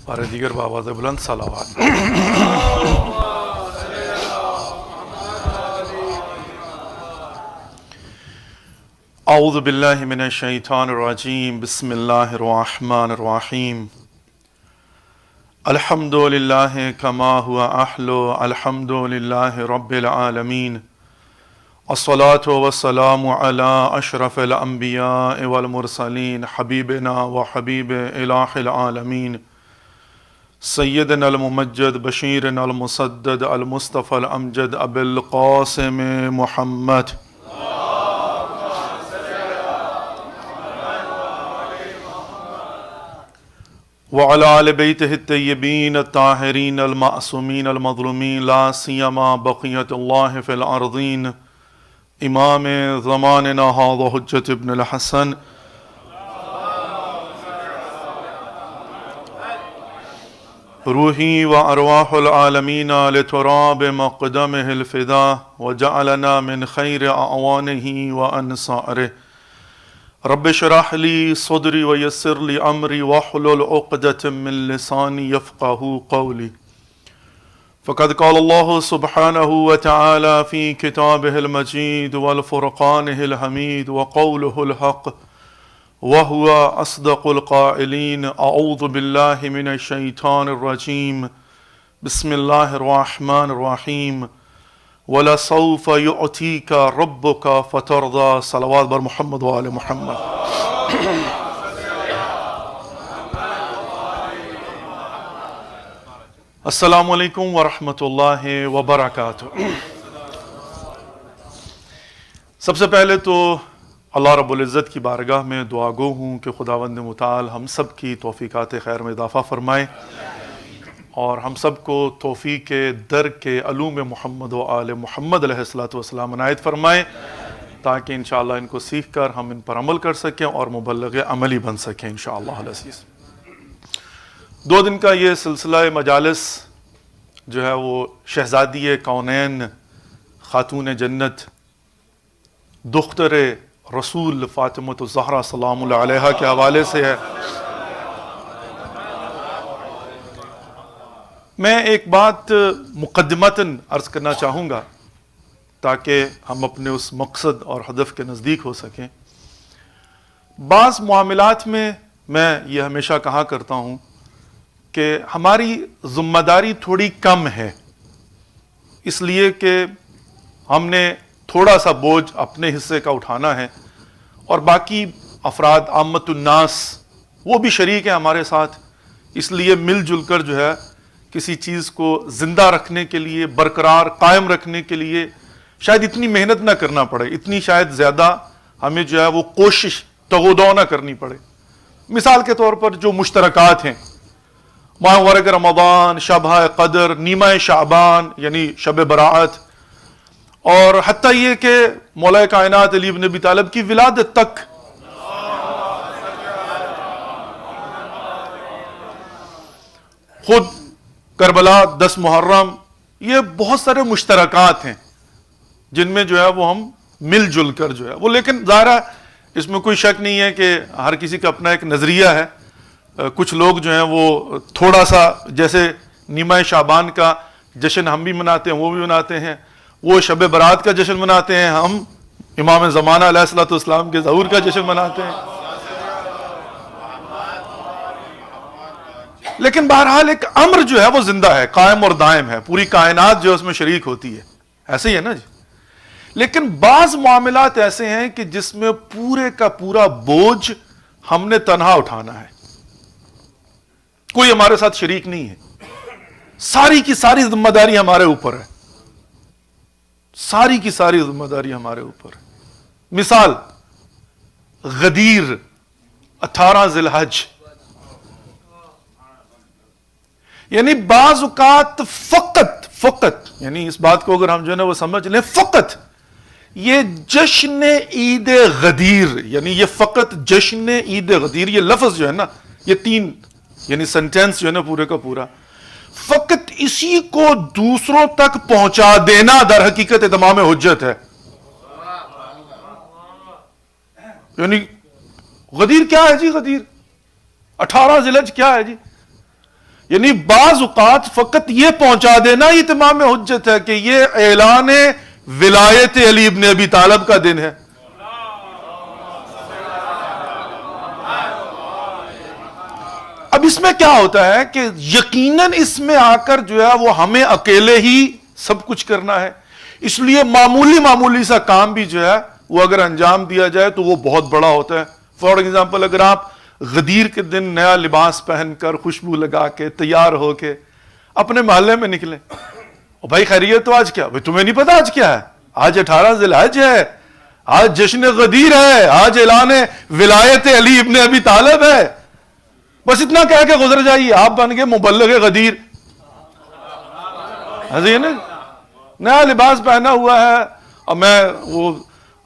اور دیگر بآواز بلند صلوات۔ اعوذ باللہ من الشیطان الرجیم، بسم اللہ الرحمن الرحیم۔ الحمد للہ کما ہوا اہلو، الحمد للہ رب العالمین، الصلاۃ والسلام علی اشرف الانبیاء والمرسلین، حبیبنا و حبیب الہ العالمین، سیدنا الممجد بشیرنا المسدد المصطفى الامجد ابی القاسم محمد وعلى آل بیتہ الطیبین الطاہرین المعصومین المظلومین، لا سیما بقیۃ اللہ فی الارضین، امام زماننا ھذا حجۃ ابن الحسن روحی و ارواح العالمین لتراب مقدمہ الفدا وجعلنا من خیر اعوانہ و انصارہ۔ رب اشرح لی صدری ویسر لی امری واحلل عقدۃ من لسانی یفقہوا قولی۔ فقد قال اللہ سبحانہ وتعالی فی کتابہ المجید والفرقانہ الحمید وقولہ الحق وَهُوَ أَصْدَقُ الْقَائِلِينَ۔ أعوذ باللہ من الشیطان الرجیم، بسم اللہ الرحمن الرحیم۔ وَلَسَوْفَ يُعْتِيكَ رَبُّكَ فَتَرْضَىٰ۔ صلوات بر محمد و آل محمد۔ السلام علیکم ورحمۃ اللہ وبرکاتہ۔ سب سے پہلے تو اللہ رب العزت کی بارگاہ میں دعا گو ہوں کہ خداوند متعال ہم سب کی توفیقات خیر میں اضافہ فرمائے اور ہم سب کو توفیق در کے علوم محمد و آل محمد علیہ الصلوۃ والسلام عنایت فرمائے، تاکہ انشاءاللہ ان کو سیکھ کر ہم ان پر عمل کر سکیں اور مبلغ عملی بن سکیں انشاءاللہ العزیز۔ 2 دن کا یہ سلسلہ مجالس جو ہے وہ شہزادی کونین، خاتون جنت، دختر رسول فاطمۃ الزہرا سلام اللہ علیہا کے حوالے سے ہے۔ میں ایک بات مقدمتاً عرض کرنا چاہوں گا تاکہ ہم اپنے اس مقصد اور ہدف کے نزدیک ہو سکیں۔ بعض معاملات میں یہ ہمیشہ کہا کرتا ہوں کہ ہماری ذمہ داری تھوڑی کم ہے، اس لیے کہ ہم نے تھوڑا سا بوجھ اپنے حصے کا اٹھانا ہے اور باقی افراد عامت الناس وہ بھی شریک ہیں ہمارے ساتھ، اس لیے مل جل کر جو ہے کسی چیز کو زندہ رکھنے کے لیے، برقرار قائم رکھنے کے لیے شاید اتنی محنت نہ کرنا پڑے، اتنی شاید زیادہ ہمیں جو ہے وہ کوشش تغودو نہ کرنی پڑے۔ مثال کے طور پر جو مشترکات ہیں، ماہ مبارک رمضان، شب قدر، نیمہ شعبان یعنی شب براعت، اور حتیٰ یہ کہ مولا کائنات علی بن ابی طالب کی ولادت تک، خود کربلا، 10 محرم، یہ بہت سارے مشترکات ہیں جن میں جو ہے وہ ہم مل جل کر جو ہے وہ، لیکن ظاہر ہے اس میں کوئی شک نہیں ہے کہ ہر کسی کا اپنا ایک نظریہ ہے۔ کچھ لوگ جو ہیں وہ تھوڑا سا، جیسے نیمہ شعبان کا جشن ہم بھی مناتے ہیں، وہ بھی مناتے ہیں، وہ شب برات کا جشن مناتے ہیں، ہم امام زمانہ علیہ الصلوۃ والسلام کے ظہور کا جشن مناتے ہیں۔ لیکن بہرحال ایک امر جو ہے وہ زندہ ہے، قائم اور دائم ہے، پوری کائنات جو ہے اس میں شریک ہوتی ہے، ایسے ہی ہے نا جی۔ لیکن بعض معاملات ایسے ہیں کہ جس میں پورے کا پورا بوجھ ہم نے تنہا اٹھانا ہے، کوئی ہمارے ساتھ شریک نہیں ہے، ساری کی ساری ذمہ داری ہمارے اوپر ہے، ساری کی ساری ذمہ داری ہمارے اوپر ہے۔ مثال، غدیر 18 ذی الحج، یعنی بعض اوقات فقط یعنی اس بات کو اگر ہم جو ہے نا وہ سمجھ لیں، فقط یہ جشن عید غدیر، یعنی یہ فقط جشن عید غدیر، یہ لفظ جو ہے نا، یہ 3 یعنی سنٹینس جو ہے نا پورے کا پورا، فقط اسی کو دوسروں تک پہنچا دینا در حقیقت اتمام حجت ہے۔ یعنی غدیر کیا ہے جی؟ غدیر 18 ذی الحج کیا ہے جی؟ یعنی بعض اوقات فقط یہ پہنچا دینا یہ تمام حجت ہے کہ یہ اعلان ولایت علی ابن ابی طالب کا دن ہے. اب اس میں کیا ہوتا ہے کہ یقیناً اس میں آ کر جو ہے وہ ہمیں اکیلے ہی سب کچھ کرنا ہے. اس لیے معمولی سا کام بھی جو ہے وہ اگر انجام دیا جائے تو وہ بہت بڑا ہوتا ہے. فار ایگزامپل اگر آپ غدیر کے دن نیا لباس پہن کر خوشبو لگا کے تیار ہو کے اپنے محلے میں نکلیں, اور بھائی خیریت تو آج کیا, بھائی تمہیں نہیں پتا آج کیا ہے, آج 18 ذی الحج ہے, آج جشن غدیر ہے, آج اعلان ولایت علی ابن ابی طالب ہے, بس اتنا کہہ کے گزر جائیے, آپ بن گئے مبلغ غدیر. حضین نیا لباس پہنا ہوا ہے, اور میں وہ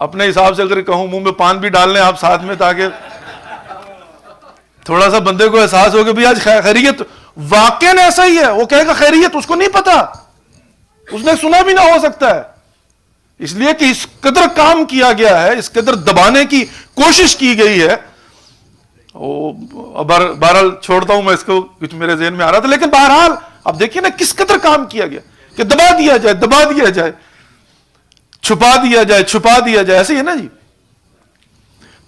اپنے حساب سے اگر کہوں منہ میں پان بھی ڈال لیں آپ ساتھ میں, تاکہ تھوڑا سا بندے کو احساس ہو کہ بھی آج خیریت. واقعاً ایسا ہی ہے, وہ کہے گا خیریت, اس کو نہیں پتا, اس نے سنا بھی نہ ہو سکتا ہے, اس لیے کہ اس قدر کام کیا گیا ہے, اس قدر دبانے کی کوشش کی گئی ہے. بہرحال چھوڑتا ہوں میں اس کو, کچھ میرے ذہن میں آ رہا تھا, لیکن بہرحال اب دیکھیے نا کس قدر کام کیا گیا کہ دبا دیا جائے, چھپا دیا جائے, ایسے ہی ہے نا جی.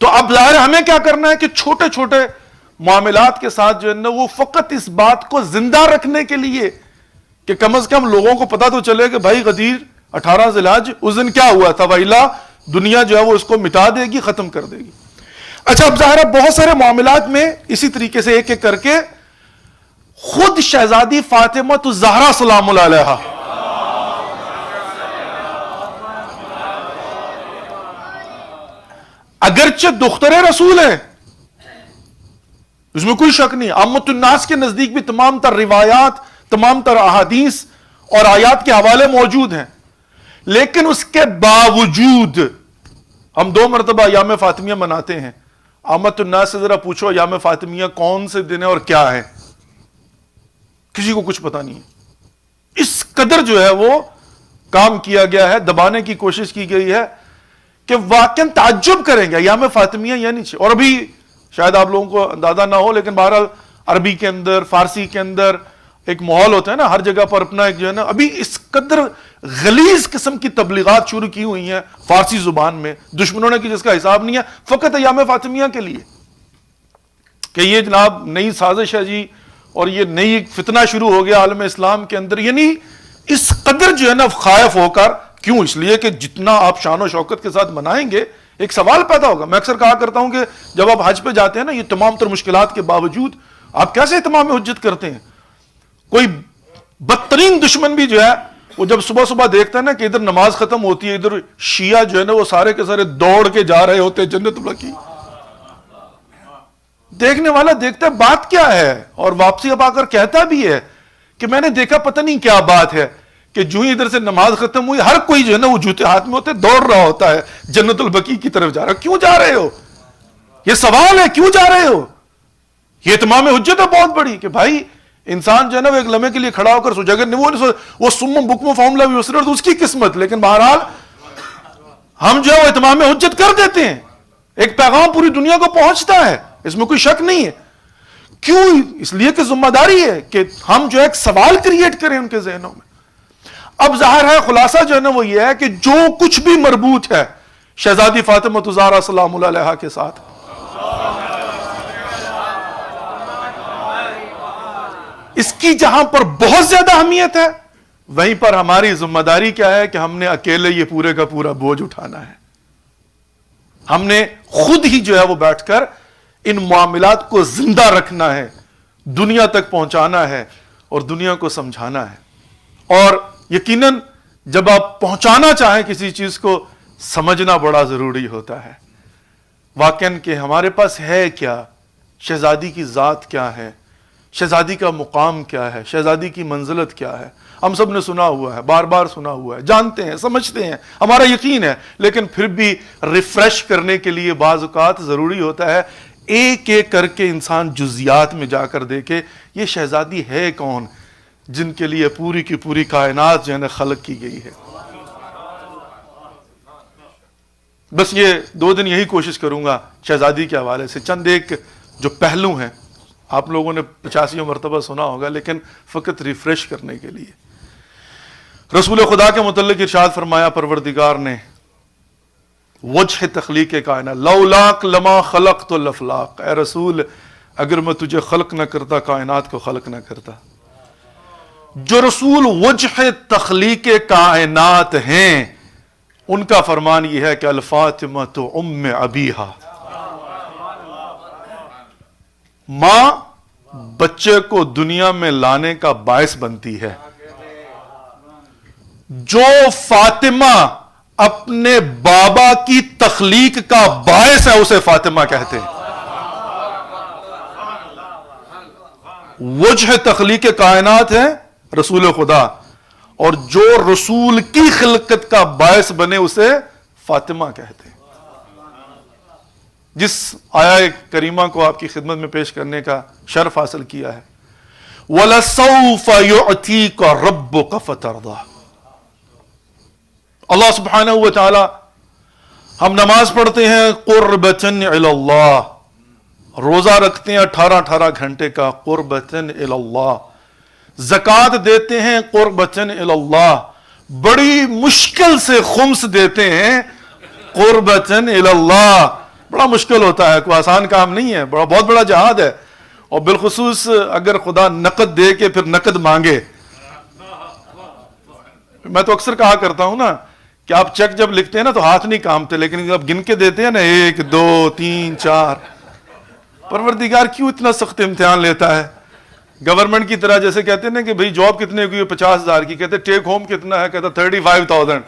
تو اب ظاہر ہمیں کیا کرنا ہے کہ چھوٹے چھوٹے معاملات کے ساتھ جو ہے نا وہ فقط اس بات کو زندہ رکھنے کے لیے کہ کم از کم لوگوں کو پتا تو چلے کہ بھائی غدیر 18 ذی الحج اس دن کیا ہوا تھا, وَإِلَّا دنیا جو ہے وہ اس کو مٹا دے گی, ختم کر دے گی. اچھا, اب ظاہر ہے بہت سارے معاملات میں اسی طریقے سے ایک ایک کر کے خود شہزادی فاطمہ الزہرا سلام اللہ علیہا اگرچہ دختر رسول ہیں, اس میں کوئی شک نہیں, عامت الناس کے نزدیک بھی تمام تر روایات, تمام تر احادیث اور آیات کے حوالے موجود ہیں, لیکن اس کے باوجود ہم 2 مرتبہ ایام فاطمیہ مناتے ہیں. عامت الناس سے ذرا پوچھو ایام فاطمیہ کون سے دن ہے اور کیا ہے, کسی کو کچھ پتا نہیں ہے. اس قدر جو ہے وہ کام کیا گیا ہے, دبانے کی کوشش کی گئی ہے کہ واقعا تعجب کریں گے ایام فاطمیہ یعنی. اور ابھی شاید آپ لوگوں کو اندازہ نہ ہو, لیکن بہرحال عربی کے اندر, فارسی کے اندر ایک ماحول ہوتا ہے نا, ہر جگہ پر اپنا ایک جو ہے نا, ابھی اس قدر غلیظ قسم کی تبلیغات شروع کی ہوئی ہیں فارسی زبان میں, دشمنوں نے کی جس کا حساب نہیں ہے, فقط ایام فاطمیہ کے لیے کہ یہ جناب نئی سازش ہے جی, اور یہ نئی فتنہ شروع ہو گیا عالم اسلام کے اندر. یعنی اس قدر جو ہے نا خائف ہو کر, کیوں, اس لیے کہ جتنا آپ شان و شوکت کے ساتھ منائیں گے ایک سوال پیدا ہوگا. میں اکثر کہا کرتا ہوں کہ جب آپ حج پہ جاتے ہیں نا, یہ تمام تر مشکلات کے باوجود آپ کیسے اتمام حجت کرتے ہیں. کوئی بدترین دشمن بھی جو ہے وہ جب صبح صبح دیکھتا ہے نا کہ ادھر نماز ختم ہوتی ہے, ادھر شیعہ جو ہے نا وہ سارے کے سارے دوڑ کے جا رہے ہوتے جنت اللہ کی, دیکھنے والا دیکھتا ہے بات کیا ہے, اور واپسی اب آ کر کہتا بھی ہے کہ میں نے دیکھا پتہ نہیں کیا بات ہے, کہ جو ہی ادھر سے نماز ختم ہوئی ہر کوئی جو ہے نا وہ جوتے ہاتھ میں ہوتے دوڑ رہا ہوتا ہے جنت البقیع کی طرف جا رہا. کیوں جا رہے ہو, یہ سوال ہے, کیوں جا رہے ہو. یہ تمام حجت ہے بہت بڑی کہ بھائی انسان جو ہے نا وہ ایک لمحے کے لیے کھڑا ہو کر سوچے, اگر وہ سم بکم فارمولا بھی اسرر تو اس کی قسمت, لیکن بہرحال ہم جو ہے وہ اتمام حجت کر دیتے ہیں, ایک پیغام پوری دنیا کو پہنچتا ہے, اس میں کوئی شک نہیں ہے. کیوں, اس لیے کہ ذمہ داری ہے کہ ہم جو ایک سوال کریٹ کریں ان کے ذہنوں میں. اب ظاہر ہے خلاصہ جو ہے نا وہ یہ ہے کہ جو کچھ بھی مربوط ہے شہزادی فاطمہ الزہرا سلام اللہ علیہا کے ساتھ, اس کی جہاں پر بہت زیادہ اہمیت ہے, وہیں پر ہماری ذمہ داری کیا ہے کہ ہم نے اکیلے یہ پورے کا پورا بوجھ اٹھانا ہے. ہم نے خود ہی جو ہے وہ بیٹھ کر ان معاملات کو زندہ رکھنا ہے, دنیا تک پہنچانا ہے اور دنیا کو سمجھانا ہے. اور یقیناً جب آپ پہنچانا چاہیں کسی چیز کو, سمجھنا بڑا ضروری ہوتا ہے واقعاً کہ ہمارے پاس ہے کیا, شہزادی کی ذات کیا ہے, شہزادی کا مقام کیا ہے, شہزادی کی منزلت کیا ہے. ہم سب نے سنا ہوا ہے, بار بار سنا ہوا ہے, جانتے ہیں, سمجھتے ہیں, ہمارا یقین ہے, لیکن پھر بھی ریفریش کرنے کے لیے بعض اوقات ضروری ہوتا ہے ایک ایک کر کے انسان جزیات میں جا کر دیکھے یہ شہزادی ہے کون جن کے لیے پوری کی پوری کائنات جو ہے خلق کی گئی ہے. بس یہ 2 دن یہی کوشش کروں گا شہزادی کے حوالے سے چند ایک جو پہلو ہیں آپ لوگوں نے 85 مرتبہ سنا ہوگا، لیکن فقط ریفریش کرنے کے لیے۔ رسول خدا کے متعلق ارشاد فرمایا پروردگار نے وجہ تخلیق کائنات، لولاک لما خلقت الافلاق، اے رسول اگر میں تجھے خلق نہ کرتا کائنات کو خلق نہ کرتا۔ جو رسول وجہ تخلیق کائنات ہیں ان کا فرمان یہ ہے کہ الفاطمۃ ام ابیہا، ماں بچے کو دنیا میں لانے کا باعث بنتی ہے۔ جو فاطمہ اپنے بابا کی تخلیق کا باعث ہے اسے فاطمہ کہتے ہیں۔ وجہ تخلیق کائنات ہے رسول خدا، اور جو رسول کی خلقت کا باعث بنے اسے فاطمہ کہتے ہیں۔ جس آیہ کریمہ کو آپ کی خدمت میں پیش کرنے کا شرف حاصل کیا ہے، وَلَسَوْفَ يُعْتِيكَ رَبُّكَ فَتَرْضَىٰ۔ اللہ سبحانہ و تعالی، ہم نماز پڑھتے ہیں قربتاً الی اللہ، روزہ رکھتے ہیں 18 گھنٹے کا قربتاً الی اللہ، زکوٰۃ دیتے ہیں قربتاً الی اللہ، بڑی مشکل سے خمس دیتے ہیں قربتاً الی اللہ۔ بڑا مشکل ہوتا ہے، کوئی آسان کام نہیں ہے، بہت بڑا جہاد ہے، اور بالخصوص اگر خدا نقد دے کے پھر نقد مانگے۔ میں تو اکثر کہا کرتا ہوں نا کہ آپ چیک جب لکھتے ہیں نا تو ہاتھ نہیں کامتے، لیکن جب گن کے دیتے ہیں نا 1 2 3 4، پروردگار کیوں اتنا سخت امتحان لیتا ہے؟ گورنمنٹ کی طرح جیسے کہتے ہیں نا کہ بھئی جاب کتنے کی ہے، 50,000 کی، کہتے ٹیک ہوم کتنا ہے، کہتا 35,000،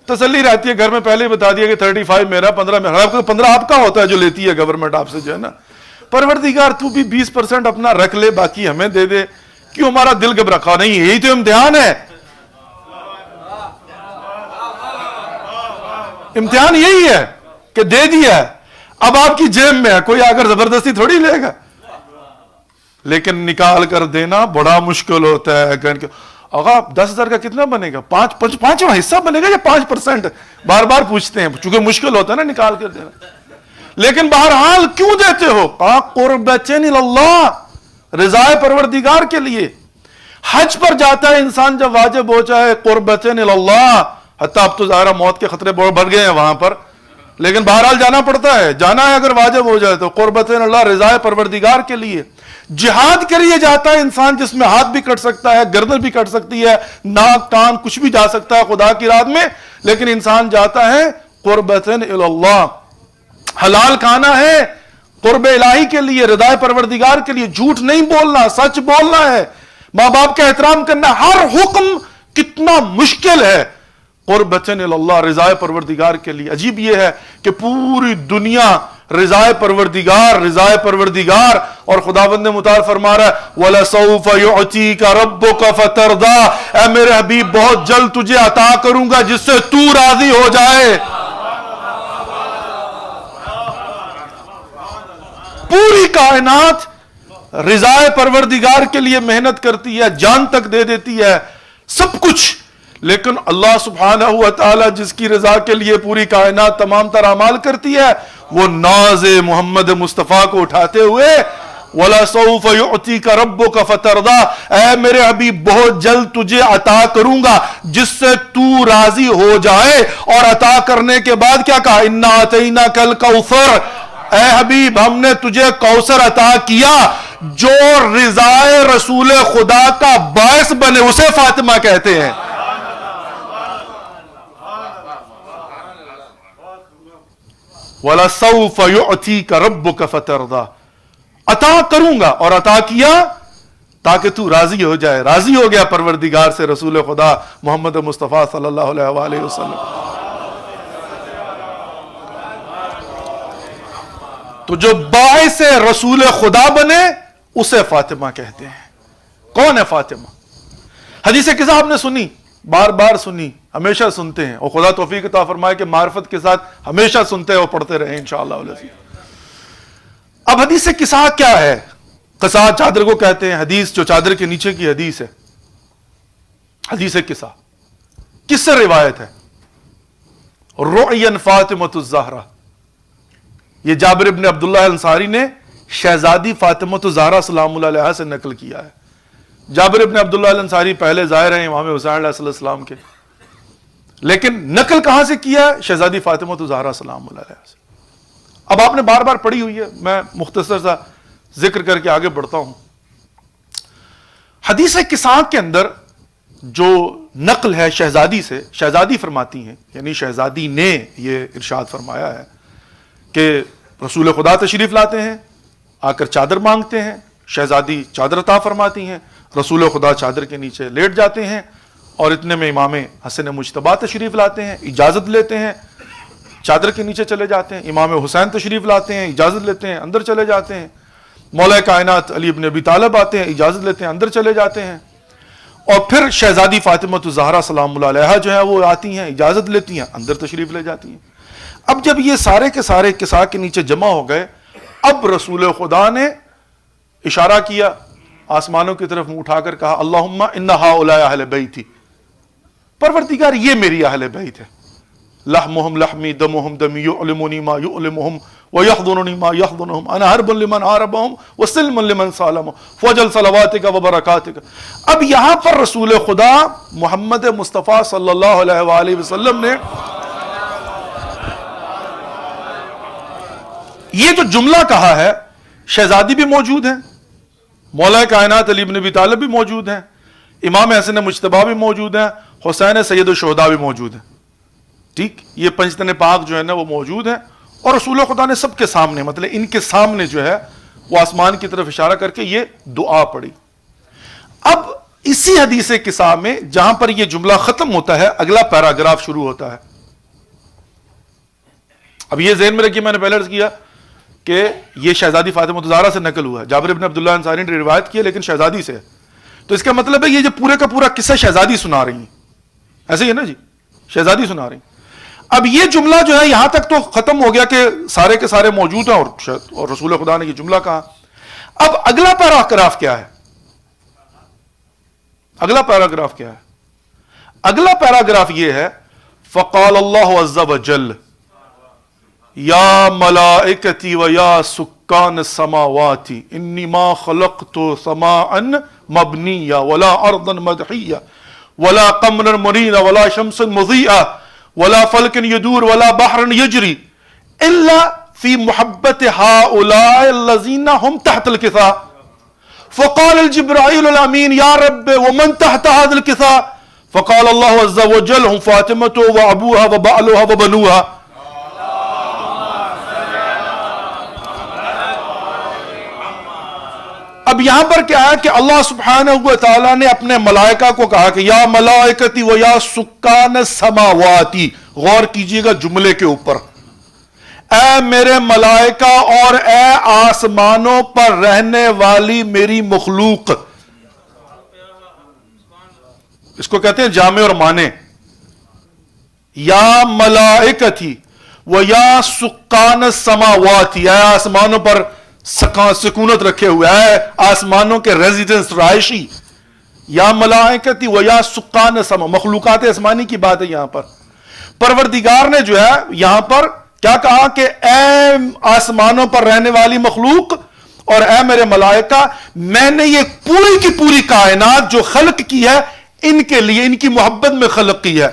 تسلی رہتی ہے گھر میں پہلے ہی بتا دیا کہ 35 میرا، 15 میرا، 15 آپ کا ہوتا ہے جو لیتی ہے گورنمنٹ آپ سے، جو ہے نا۔ پروردگار تو بھی 20% اپنا رکھ لے، باقی ہمیں دے دے، کیوں ہمارا دل گھبراتا؟ نہیں، یہی تو امتحان ہے، امتحان یہی ہے کہ دے دیا ہے، اب آپ کی جیب میں ہے، کوئی آ کر زبردستی تھوڑی لے گا، لیکن نکال کر دینا بڑا مشکل ہوتا ہے۔ آقا 10,000 کا کتنا بنے گا؟ 5واں حصہ بنے گا یا 5%؟ بار بار پوچھتے ہیں چونکہ مشکل ہوتا ہے نا نکال کر دینا، لیکن بہرحال کیوں دیتے ہو؟ قربتاً الی اللہ، رضائے پروردگار کے لیے۔ حج پر جاتا ہے انسان جب واجب ہو جائے قربتاً الی اللہ، حتیٰ اب تو ظاہرہ موت کے خطرے بڑھ گئے ہیں وہاں پر، لیکن بہرحال جانا پڑتا ہے، جانا ہے اگر واجب ہو جائے تو قربتاً اللہ، رضائے پروردگار کے لیے۔ جہاد کے لیے جاتا ہے انسان جس میں ہاتھ بھی کٹ سکتا ہے، گردن بھی کٹ سکتی ہے، ناک کان کچھ بھی جا سکتا ہے خدا کی راہ میں، لیکن انسان جاتا ہے قربتاً الی اللہ۔ حلال کھانا ہے قرب الہی کے لیے، رضائے پروردگار کے لیے، جھوٹ نہیں بولنا، سچ بولنا ہے، ماں باپ کا احترام کرنا، ہر حکم کتنا مشکل ہے قربتاً الی اللہ، رضائے پروردگار کے لیے۔ عجیب یہ ہے کہ پوری دنیا رضائے پروردگار، اور خداوند متعال فرما رہا ہے وَلَسَوْفَ يُعْتِيكَ رَبُّكَ فَتَرْضَىٰ، اے میرے حبیب بہت جلد تجھے عطا کروں گا جس سے تو راضی ہو جائے۔ پوری کائنات رضائے پروردگار کے لیے محنت کرتی ہے، جان تک دے دیتی ہے، سب کچھ، لیکن اللہ سبحانہ و تعالی جس کی رضا کے لیے پوری کائنات تمام تر اعمال کرتی ہے، وہ ناز محمد مصطفیٰ کو اٹھاتے ہوئے وَلَسَوْفَ يُعْتِيكَ رَبُّكَ فَتَرْضَىٰ، اے میرے حبیب بہت جلد تجھے عطا کروں گا جس سے تو راضی ہو جائے۔ اور عطا کرنے کے بعد کیا کہا؟ اِنَّا أَعْطَيْنَاكَ الْكَوْثَرَ، اے حبیب ہم نے تجھے کوثر عطا کیا۔ جو رضائے رسول خدا کا باعث بنے اسے فاطمہ کہتے ہیں۔ وَلَسَوْفَ يُعْتِيكَ رَبُّكَ فَتَرْضَىٰ، عطا کروں گا، اور عطا کیا تاکہ تو راضی ہو جائے۔ راضی ہو گیا پروردگار سے رسول خدا محمد مصطفیٰ صلی اللہ علیہ وآلہ وسلم۔ تو جو باعث رسول خدا بنے اسے فاطمہ کہتے ہیں۔ کون ہے فاطمہ؟ حدیث قصہ آپ نے سنی، بار بار سنی، ہمیشہ سنتے ہیں، اور خدا توفیق عطا فرمائے کہ معرفت کے ساتھ ہمیشہ سنتے اور پڑھتے رہیں انشاءاللہ۔ اب حدیث قصہ کیا ہے؟ قصہ چادر کو کہتے ہیں، حدیث جو چادر کے نیچے کی حدیث ہے، حدیث قصہ کس سے روایت ہے؟ رؤیا فاطمۃ الزہرا، یہ جابر ابن عبداللہ انصاری نے شہزادی فاطمہ الزہرا سلام اللہ علیہا سے نقل کیا ہے. جابر ابن عبداللہ الانصاری پہلے ظاہر ہیں امام حسین علیہ السلام کے، لیکن نقل کہاں سے کیا ہے؟ شہزادی فاطمہ الزہرا سلام اللہ علیہا سے. اب آپ نے بار بار پڑھی ہوئی ہے، میں مختصر سا ذکر کر کے آگے بڑھتا ہوں. حدیث کساء کے اندر جو نقل ہے شہزادی سے، شہزادی فرماتی ہیں، یعنی شہزادی نے یہ ارشاد فرمایا ہے کہ رسول خدا تشریف لاتے ہیں، آ کر چادر مانگتے ہیں، شہزادی چادر عطا فرماتی ہیں، رسول خدا چادر کے نیچے لیٹ جاتے ہیں، اور اتنے میں امام حسن مجتبی تشریف لاتے ہیں، اجازت لیتے ہیں، چادر کے نیچے چلے جاتے ہیں. امام حسین تشریف لاتے ہیں، اجازت لیتے ہیں، اندر چلے جاتے ہیں. مولا کائنات علی ابن ابی طالب آتے ہیں، اجازت لیتے ہیں، اندر چلے جاتے ہیں. اور پھر شہزادی فاطمہ الزہرا سلام اللہ علیہا جو ہے وہ آتی ہیں، اجازت لیتی ہیں، اندر تشریف لے جاتی ہیں. اب جب یہ سارے کے سارے کساء کے نیچے جمع ہو گئے، اب رسول خدا نے اشارہ کیا، آسمانوں کی طرف منہ اٹھا کر کہا اللہم ان ہؤلاء اہل بیتی، پروردگار یہ میری اہل بیت ہے، لحمہم لحمی دمہم دمی یعلمونی ما یعلمہم ویحضننی ما یحضنہم انا حرب لمن حاربہم وسلم لمن سالمہم فوجل صلواتک وبرکاتک. اب یہاں پر رسول خدا محمد مصطفیٰ صلی اللہ علیہ وآلہ وسلم نے یہ جو جملہ کہا ہے، شہزادی بھی موجود ہیں، مولا کائنات علی بن ابی طالب بھی موجود ہیں، امام حسن مجتبی بھی موجود ہیں، حسین سید الشہداء بھی موجود ہیں. ٹھیک، یہ پنجتن پاک جو ہے نا وہ موجود ہیں، اور رسول خدا نے سب کے سامنے، مطلب ان کے سامنے جو ہے وہ آسمان کی طرف اشارہ کر کے یہ دعا پڑھی. اب اسی حدیث کساء میں جہاں پر یہ جملہ ختم ہوتا ہے، اگلا پیراگراف شروع ہوتا ہے. اب یہ ذہن میں رکھیے، میں نے پہلے عرض کیا کہ یہ شہزادی فاطمہ الزہرا سے نقل ہوا ہے، جابر ابن عبداللہ انصاری نے روایت کی ہے لیکن شہزادی سے ہے، تو اس کا مطلب ہے یہ جو پورے کا پورا قصہ شہزادی سنا رہی ہیں، ایسے ہی ہے نا جی، شہزادی سنا رہی ہیں. اب یہ جملہ جو ہے یہاں تک تو ختم ہو گیا کہ سارے کے سارے موجود ہیں اور رسول خدا نے یہ جملہ کہا. اب اگلا پیراگراف کیا ہے؟ اگلا پیراگراف کیا ہے؟ اگلا پیراگراف یہ ہے فقال اللہ عز وجل یا ملائکتی و یا سکان السماوات انی ما خلقت سماعا مبنیا ولا ارضا مدحیا ولا قمرا منیرا ولا شمسا مضیئا ولا فلك يدور ولا بحر يجري الا في محبة هؤلاء الذين هم تحت الكساء. فقال الجبرائيل الامين يا رب ومن تحت هذا الكساء؟ فقال الله عز وجل هم فاطمة وابوها وبعلها وبنوها. اب یہاں پر کیا ہے کہ اللہ سبحانہ و تعالیٰ نے اپنے ملائکہ کو کہا کہ یا ملائکتی و یا سکان السماواتی، غور کیجئے گا جملے کے اوپر، اے میرے ملائکہ اور اے آسمانوں پر رہنے والی میری مخلوق. اس کو کہتے ہیں جامع اور معنی. یا ملائکتی و یا سکان السماواتی، اے آسمانوں پر سکونت رکھے ہوئے، ہے آسمانوں کے ریزیڈنس، رہائشی. یا ملائکتی و یا سکان السما، مخلوقات آسمانی کی بات ہے. یہاں پر پروردگار نے جو ہے یہاں پر کیا کہا کہ اے آسمانوں پر رہنے والی مخلوق اور اے میرے ملائکہ، میں نے یہ پوری کی پوری کائنات جو خلق کی ہے ان کے لیے، ان کی محبت میں خلق کی ہے.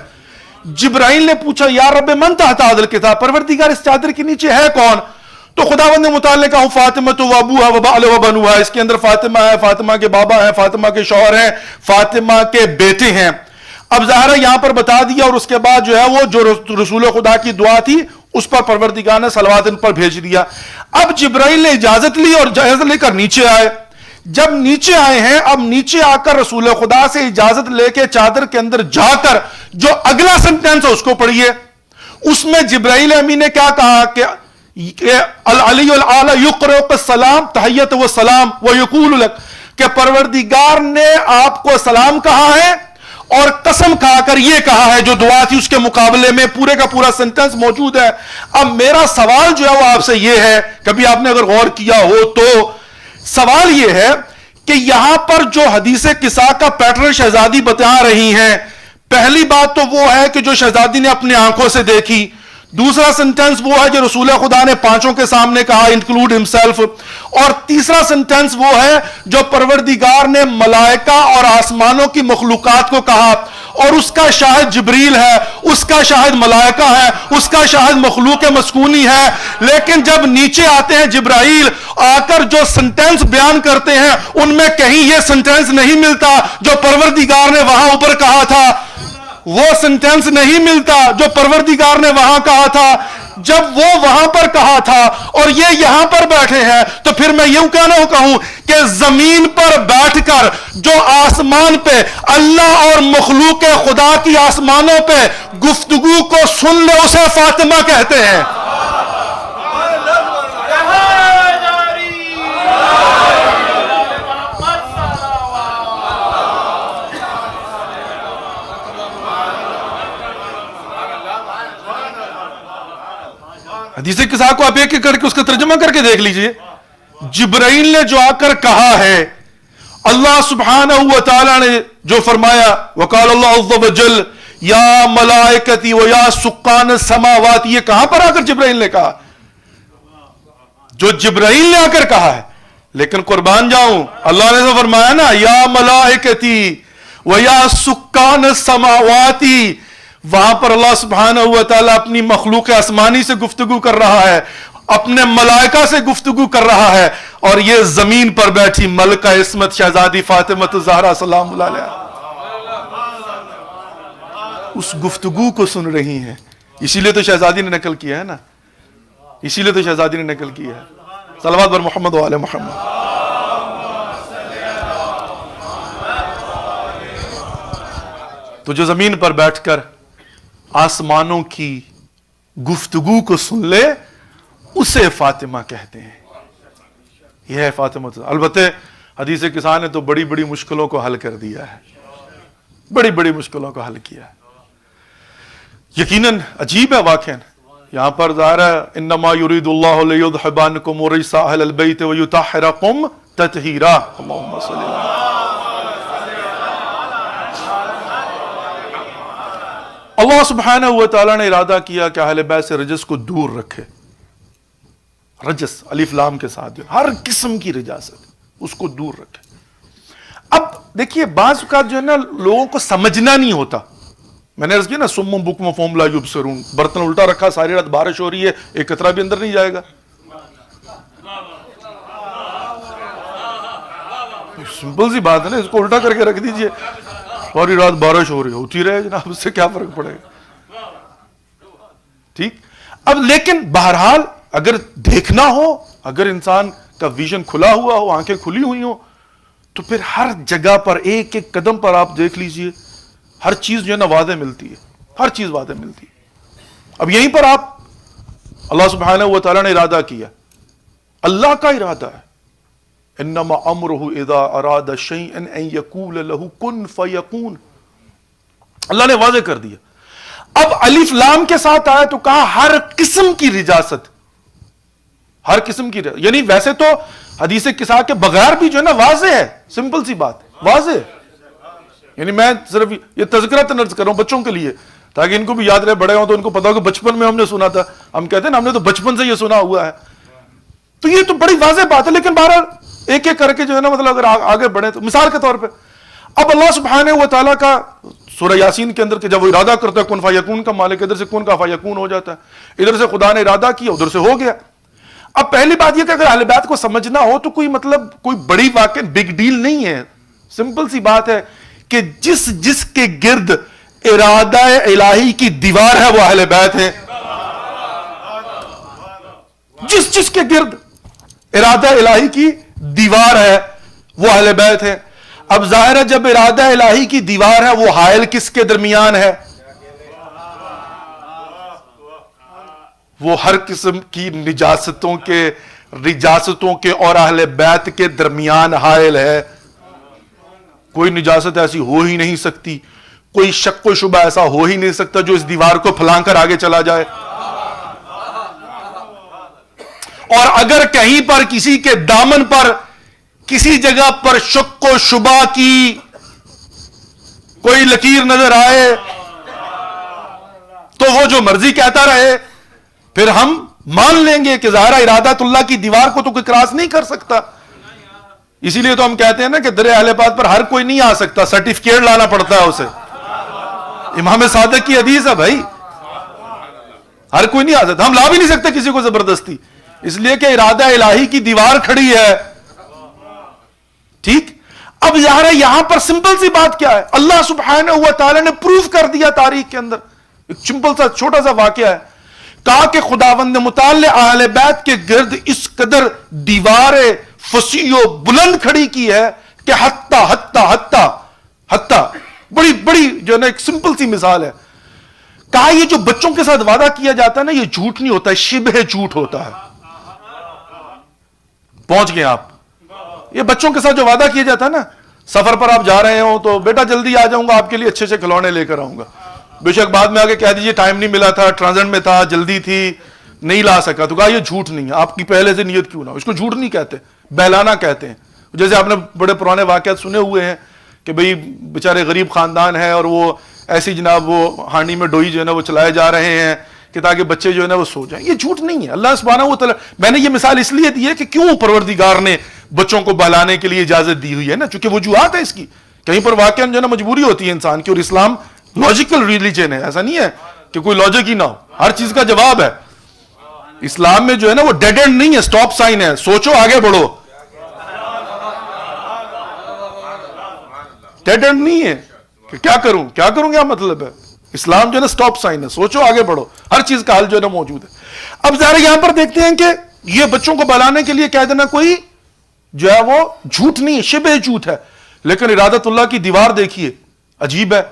جبرائیل نے پوچھا یا رب من تحت هذا الكتاب، پروردگار اس چادر کے نیچے ہے کون؟ تو خداوند نے متعلق کہا فاطمہ تو ابوہا وبعلہا وبنوہا، اس کے اندر فاطمہ ہے، فاطمہ کے بابا ہیں، فاطمہ کے شوہر ہیں، فاطمہ کے بیٹے ہیں. اب ظاہر ہے یہاں پر بتا دیا، اور اس کے بعد جو ہے وہ جو رسول خدا کی دعا تھی اس پر پروردگار نے صلوات ان پر بھیج دیا. اب جبرائیل نے اجازت لی اور اجازت لے کر نیچے آئے. جب نیچے آئے ہیں، اب نیچے آ کر رسول خدا سے اجازت لے کے چادر کے اندر جا کر جو اگلا سنٹینس ہے اس کو پڑھیے. اس میں جبرائیل امین نے کیا کہا کہ العلی الاعلی یقرئک السلام تحیت و سلام و یقول لک، کہ پروردگار نے آپ کو سلام کہا ہے اور قسم کھا کر یہ کہا ہے، جو دعا تھی اس کے مقابلے میں پورے کا پورا سنٹنس موجود ہے. اب میرا سوال جو ہے وہ آپ سے یہ ہے، کبھی آپ نے اگر غور کیا ہو تو سوال یہ ہے کہ یہاں پر جو حدیث کساء کا پیٹرن شہزادی بتا رہی ہیں، پہلی بات تو وہ ہے کہ جو شہزادی نے اپنی آنکھوں سے دیکھی. دوسرا سنٹینس وہ ہے جو رسول خدا نے پانچوں کے سامنے کہا انکلوڈ ہمسیلف، اور تیسرا سنٹینس وہ ہے جو پروردگار نے ملائکہ اور آسمانوں کی مخلوقات کو کہا، اور اس کا شاہد جبریل ہے، اس کا شاہد ملائکہ ہے، اس کا شاہد مخلوق مسکونی ہے، لیکن جب نیچے آتے ہیں جبرائیل آ کر جو سنٹینس بیان کرتے ہیں ان میں کہیں یہ سنٹینس نہیں ملتا جو پروردگار نے وہاں اوپر کہا تھا، وہ سنٹینس نہیں ملتا جو پروردگار نے وہاں کہا تھا۔ جب وہ وہاں پر کہا تھا اور یہ یہاں پر بیٹھے ہیں تو پھر میں یوں کہوں کہ زمین پر بیٹھ کر جو آسمان پہ اللہ اور مخلوق خدا کی آسمانوں پہ گفتگو کو سن لے اسے فاطمہ کہتے ہیں۔ حدیث قصہ کو آپ ایک ایک کر کے اس کا ترجمہ کر کے دیکھ لیجئے۔ جبرائیل نے جو آ کر کہا ہے، اللہ سبحانہ و تعالی نے جو فرمایا وقال اللہ عز وجل یا ملائکتی و یا سکان السماوات، یہ کہاں پر آ کر جبرائیل نے کہا؟ جو جبرائیل نے آ کر کہا ہے، لیکن قربان جاؤں اللہ نے تو فرمایا نا یا ملائکتی و یا سکان السماواتی، وہاں پر اللہ سبحانہ و تعالیٰ اپنی مخلوق آسمانی سے گفتگو کر رہا ہے، اپنے ملائکہ سے گفتگو کر رہا ہے، اور یہ زمین پر بیٹھی ملکہ عصمت شہزادی فاطمہ الزہرا سلام اللہ علیہا اس گفتگو کو سن رہی ہیں۔ اسی لیے تو شہزادی نے نقل کیا ہے نا، اسی لیے تو شہزادی نے نقل کیا ہے۔ صلوات بر محمد و آل محمد۔ تو جو زمین پر بیٹھ کر آسمانوں کی گفتگو کو سن لے اسے فاطمہ کہتے ہیں۔ یہ ہے فاطمہ۔ البتہ حدیث قصہ نے تو بڑی بڑی مشکلوں کو حل کر دیا ہے، بڑی بڑی مشکلوں کو حل کیا ہے۔ یقیناً عجیب ہے واقعاً، یہاں پر ظاہر ہے انما یرید اللہ لیذھب عنکم الرجس اہل البیت ویطہرکم تطہیرا۔ اللہم صلی اللہ علیہ وسلم۔ اللہ سبحانہ و تعالیٰ نے ارادہ کیا کہ اہل بیت سے رجس کو دور رکھے۔ رجس الف لام کے ساتھ جو ہر قسم کی رجاست اس کو دور رکھے۔ اب دیکھیے بعض اوقات جو ہے نا لوگوں کو سمجھنا نہیں ہوتا۔ میں نے عرض کیا نا سم بکم فہم لا یبصرون، برتن الٹا رکھا، ساری رات بارش ہو رہی ہے، ایک قطرہ بھی اندر نہیں جائے گا۔ سمپل سی بات ہے نا، اس کو الٹا کر کے رکھ دیجئے، ساری رات بارش ہو رہی ہوتی رہے جناب، اس سے کیا فرق پڑے گا؟ ٹھیک۔ اب لیکن بہرحال اگر دیکھنا ہو، اگر انسان کا ویژن کھلا ہوا ہو، آنکھیں کھلی ہوئی ہوں، تو پھر ہر جگہ پر ایک ایک قدم پر آپ دیکھ لیجئے ہر چیز جو ہے نا واضح ملتی ہے، ہر چیز واضح ملتی ہے۔ اب یہیں پر آپ اللہ سبحانہ و تعالیٰ نے ارادہ کیا، اللہ کا ارادہ ہے انما امرہ اذا اراد شیئا ان یقول له کن فیکون، اللہ نے واضح کر دیا۔ اب الف لام کے ساتھ آیا تو کہا ہر قسم کی رجاست، ہر قسم کی رجاست، یعنی ویسے تو حدیث قصہ کے بغیر بھی جو ہے نا واضح ہے، سمپل سی بات واضح ہے۔ یعنی میں صرف یہ تذکرہ تنرز کر رہا ہوں بچوں کے لیے تاکہ ان کو بھی یاد رہے، بڑے ہوں تو ان کو پتا ہو کہ بچپن میں ہم نے سنا تھا، ہم کہتے ہیں نا ہم نے تو بچپن سے یہ سنا ہوا ہے، تو یہ تو بڑی واضح بات ہے۔ لیکن بہرحال ایک ایک کر کے جو ہے نا مطلب اگر آگے بڑھیں تو مثال کے طور پہ اب اللہ سبحانہ و تعالیٰ کا سورہ یاسین کے اندر کہ جب وہ ارادہ کرتا ہے کن فیکون کا مالک، ادھر سے کن کا فیکون ہو جاتا ہے، ادھر سے خدا نے ارادہ کیا ادھر سے ہو گیا۔ اب پہلی بات یہ کہ اگر اہل بیت کو سمجھنا ہو تو کوئی مطلب کوئی بڑی واقع بگ ڈیل نہیں ہے، سمپل سی بات ہے کہ جس جس کے گرد ارادہ الہی کی دیوار ہے وہ اہل بیت ہے، جس جس کے گرد ارادہ الہی کی دیوار ہے وہ اہل بیت ہے۔ اب ظاہر ہے جب ارادہ الہی کی دیوار ہے وہ حائل کس کے درمیان ہے؟ وہ ہر قسم کی نجاستوں کے اور اہل بیت کے درمیان حائل ہے۔ کوئی نجاست ایسی ہو ہی نہیں سکتی، کوئی شک و شبہ ایسا ہو ہی نہیں سکتا جو اس دیوار کو پھلانگ کر آگے چلا جائے۔ اور اگر کہیں پر کسی کے دامن پر کسی جگہ پر شک و شبہ کی کوئی لکیر نظر آئے تو وہ جو مرضی کہتا رہے، پھر ہم مان لیں گے کہ ظاہرہ ارادت اللہ کی دیوار کو تو کوئی کراس نہیں کر سکتا. اسی لیے تو ہم کہتے ہیں نا کہ در اہل بیت پر ہر کوئی نہیں آ سکتا, سرٹیفکیٹ لانا پڑتا ہے اسے. امام صادق کی حدیث ہے بھائی, ہر کوئی نہیں آ سکتا. ہم لا بھی نہیں سکتے کسی کو زبردستی, اس لیے کہ ارادہ الہی کی دیوار کھڑی ہے. ٹھیک. اب یہاں پر سمپل سی بات کیا ہے, اللہ سبحانہ و تعالی نے پروف کر دیا تاریخ کے اندر. ایک سمپل سا چھوٹا سا واقعہ ہے, کہا کہ خداوند متعال اہل بیت کے گرد اس قدر دیوار فصیح و بلند کھڑی کی ہے کہ حتی بڑی بڑی جو ہے نا, ایک سمپل سی مثال ہے. کہا یہ جو بچوں کے ساتھ وعدہ کیا جاتا ہے نا, یہ جھوٹ نہیں ہوتا ہے, شبہ جھوٹ ہوتا ہے. پہنچ گئے آپ. یہ بچوں کے ساتھ جو وعدہ کیا جاتا ہے نا, سفر پر آپ جا رہے ہو تو بیٹا جلدی آ جاؤں گا, آپ کے لیے اچھے کھلونے لے کر آؤں گا. بے شک بعد میں آگے کہہ دیجئے ٹائم نہیں ملا تھا, ٹرانزٹ میں تھا, جلدی تھی, نہیں لا سکا. تو کہا یہ جھوٹ نہیں ہے, آپ کی پہلے سے نیت کیوں نہ ہو. اس کو جھوٹ نہیں کہتے, بہلانا کہتے ہیں. جیسے آپ نے بڑے پرانے واقعات سنے ہوئے ہیں کہ بھئی بیچارے غریب خاندان ہیں اور وہ ایسی جناب وہ ہانڈی میں ڈوئی جو ہے نا وہ چلائے جا رہے ہیں کہ تاکہ بچے جو ہے نا وہ سو جائیں. یہ جھوٹ نہیں ہے. اللہ سبحانہ و تعالی, میں نے یہ مثال اس لیے دی ہے کہ کیوں پروردگار نے بچوں کو بہلانے کے لیے اجازت دی ہوئی ہے نا, چونکہ وجوہات ہے اس کی. کہیں پر واقعا جو ہے نا مجبوری ہوتی ہے انسان کی, اور اسلام لاجیکل ریلیجن ہے, ایسا نہیں ہے کہ کوئی لاجک ہی نہ ہو, ہر چیز کا جواب ہے. اسلام میں جو ہے نا وہ ڈیڈ اینڈ نہیں ہے, سٹاپ سائن ہے, سوچو آگے بڑھو. ڈیڈ اینڈ نہیں ہے کہ کیا کروں کیا مطلب ہے. اسلام جو ہے نا سٹاپ سائن ہے, سوچو آگے بڑھو, ہر چیز کا حل جو ہے نا موجود ہے. اب ظاہر یہاں پر دیکھتے ہیں کہ یہ بچوں کو بہلانے کے لیے کہہ دینا کوئی جو ہے وہ جھوٹ نہیں ہے, شبہ جھوٹ ہے. لیکن ارادت اللہ کی دیوار دیکھیے, عجیب ہے.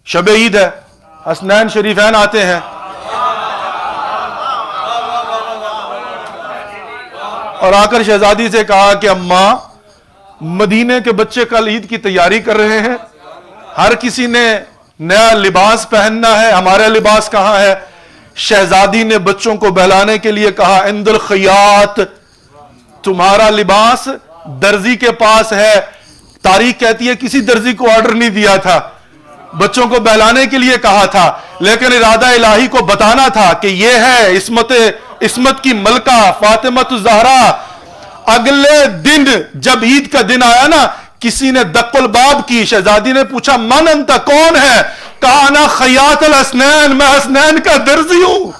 شب عید ہے, حسنین شریفین آتے ہیں, اور آ کر شہزادی سے کہا کہ اماں مدینے کے بچے کل عید کی تیاری کر رہے ہیں, ہر کسی نے نیا لباس پہننا ہے, ہمارا لباس کہاں ہے. شہزادی نے بچوں کو بہلانے کے لیے کہا عند الخیاط, تمہارا لباس درزی کے پاس ہے. تاریخ کہتی ہے کسی درزی کو آرڈر نہیں دیا تھا, بچوں کو بہلانے کے لیے کہا تھا, لیکن ارادہ الہی کو بتانا تھا کہ یہ ہے عصمت کی ملکہ فاطمہ الزہرا. اگلے دن جب عید کا دن آیا نا, کسی نے دق الباب کی. شہزادی نے پوچھا من انت, کون ہے؟ کہا انا خیاط الحسنین, میں حسنین کا درزی ہوں.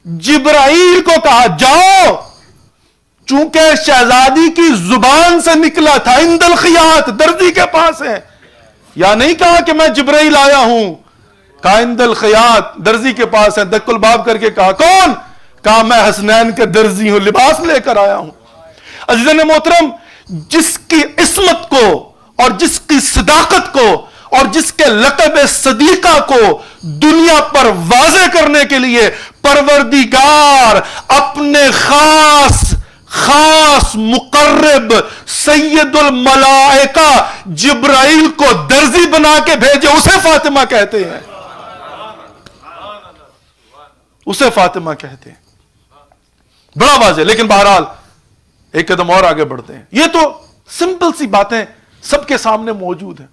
جبرائیل کو کہا جاؤ, چونکہ شہزادی کی زبان سے نکلا تھا عند الخیاط, درزی کے پاس ہے. یا نہیں کہا کہ میں جبرائیل آیا ہوں, کہا عند الخیاط, درزی کے پاس ہے. دق الباب کر کے کہا کون؟ کہا میں حسنین کے درزی ہوں, لباس لے کر آیا ہوں. عزیزان محترم, جس کی عصمت کو اور جس کی صداقت کو اور جس کے لقب صدیقہ کو دنیا پر واضح کرنے کے لیے پروردگار اپنے خاص مقرب سید الملائکہ جبرائیل کو درزی بنا کے بھیجے, اسے فاطمہ کہتے ہیں, اسے فاطمہ کہتے ہیں. بڑا واضح. لیکن بہرحال ایک قدم اور آگے بڑھتے ہیں. یہ تو سمپل سی باتیں سب کے سامنے موجود ہیں,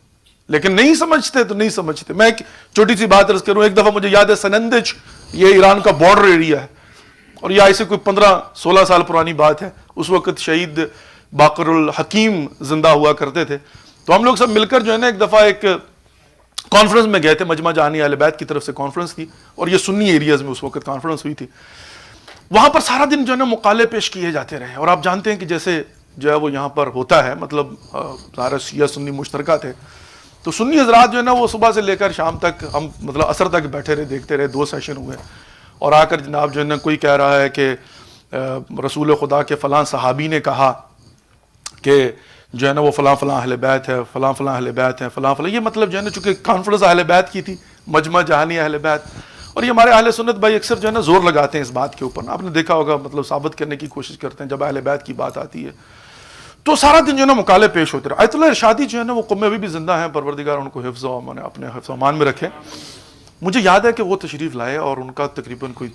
لیکن نہیں سمجھتے تو نہیں سمجھتے. میں ایک چھوٹی سی بات عرض کروں. ایک دفعہ مجھے یاد ہے سنندج, یہ ایران کا بارڈر ایریا ہے, اور یہ ایسے کوئی 15-16 سال پرانی بات ہے. اس وقت شہید باقر الحکیم زندہ ہوا کرتے تھے. تو ہم لوگ سب مل کر جو ہے نا ایک دفعہ ایک کانفرنس میں گئے تھے, مجمع جانی اہل بیت کی طرف سے کانفرنس تھی, اور یہ سنی ایریاز میں اس وقت کانفرنس ہوئی تھی. وہاں پر سارا دن جو ہے نا مقالے پیش کیے جاتے رہے, اور آپ جانتے ہیں کہ جیسے جو ہے وہ یہاں پر ہوتا ہے, مطلب سارا شیعہ سنی مشترکہ تھے. تو سنی حضرات جو ہے نا وہ صبح سے لے کر شام تک, ہم مطلب عصر تک بیٹھے رہے, دیکھتے رہے. 2 سیشن ہوئے, اور آ کر جناب جو ہے نا کوئی کہہ رہا ہے کہ رسول خدا کے فلاں صحابی نے کہا کہ جو ہے نا وہ فلاں فلاں اہل بیت ہے, فلاں فلاں اہل بیت ہے, فلاں فلاں. یہ مطلب جو ہے نا چونکہ کانفرنس اہل بیت کی تھی, مجمع جہانی اہل بیت, اور یہ ہمارے اہل سنت بھائی اکثر جو ہے نا زور لگاتے ہیں اس بات کے اوپر. آپ نے دیکھا ہوگا, مطلب ثابت کرنے کی کوشش کرتے ہیں جب اہل بیت کی بات آتی ہے. تو سارا دن جو ہے نا مقالے پیش ہوتے رہے. آیت اللہ ارشادی جو ہے نا وہ قوم ابھی بھی زندہ ہیں, پروردگار ان کو حفظ و امان اپنے حفظ و امان میں رکھے. مجھے یاد ہے کہ وہ تشریف لائے, اور ان کا تقریباً کوئی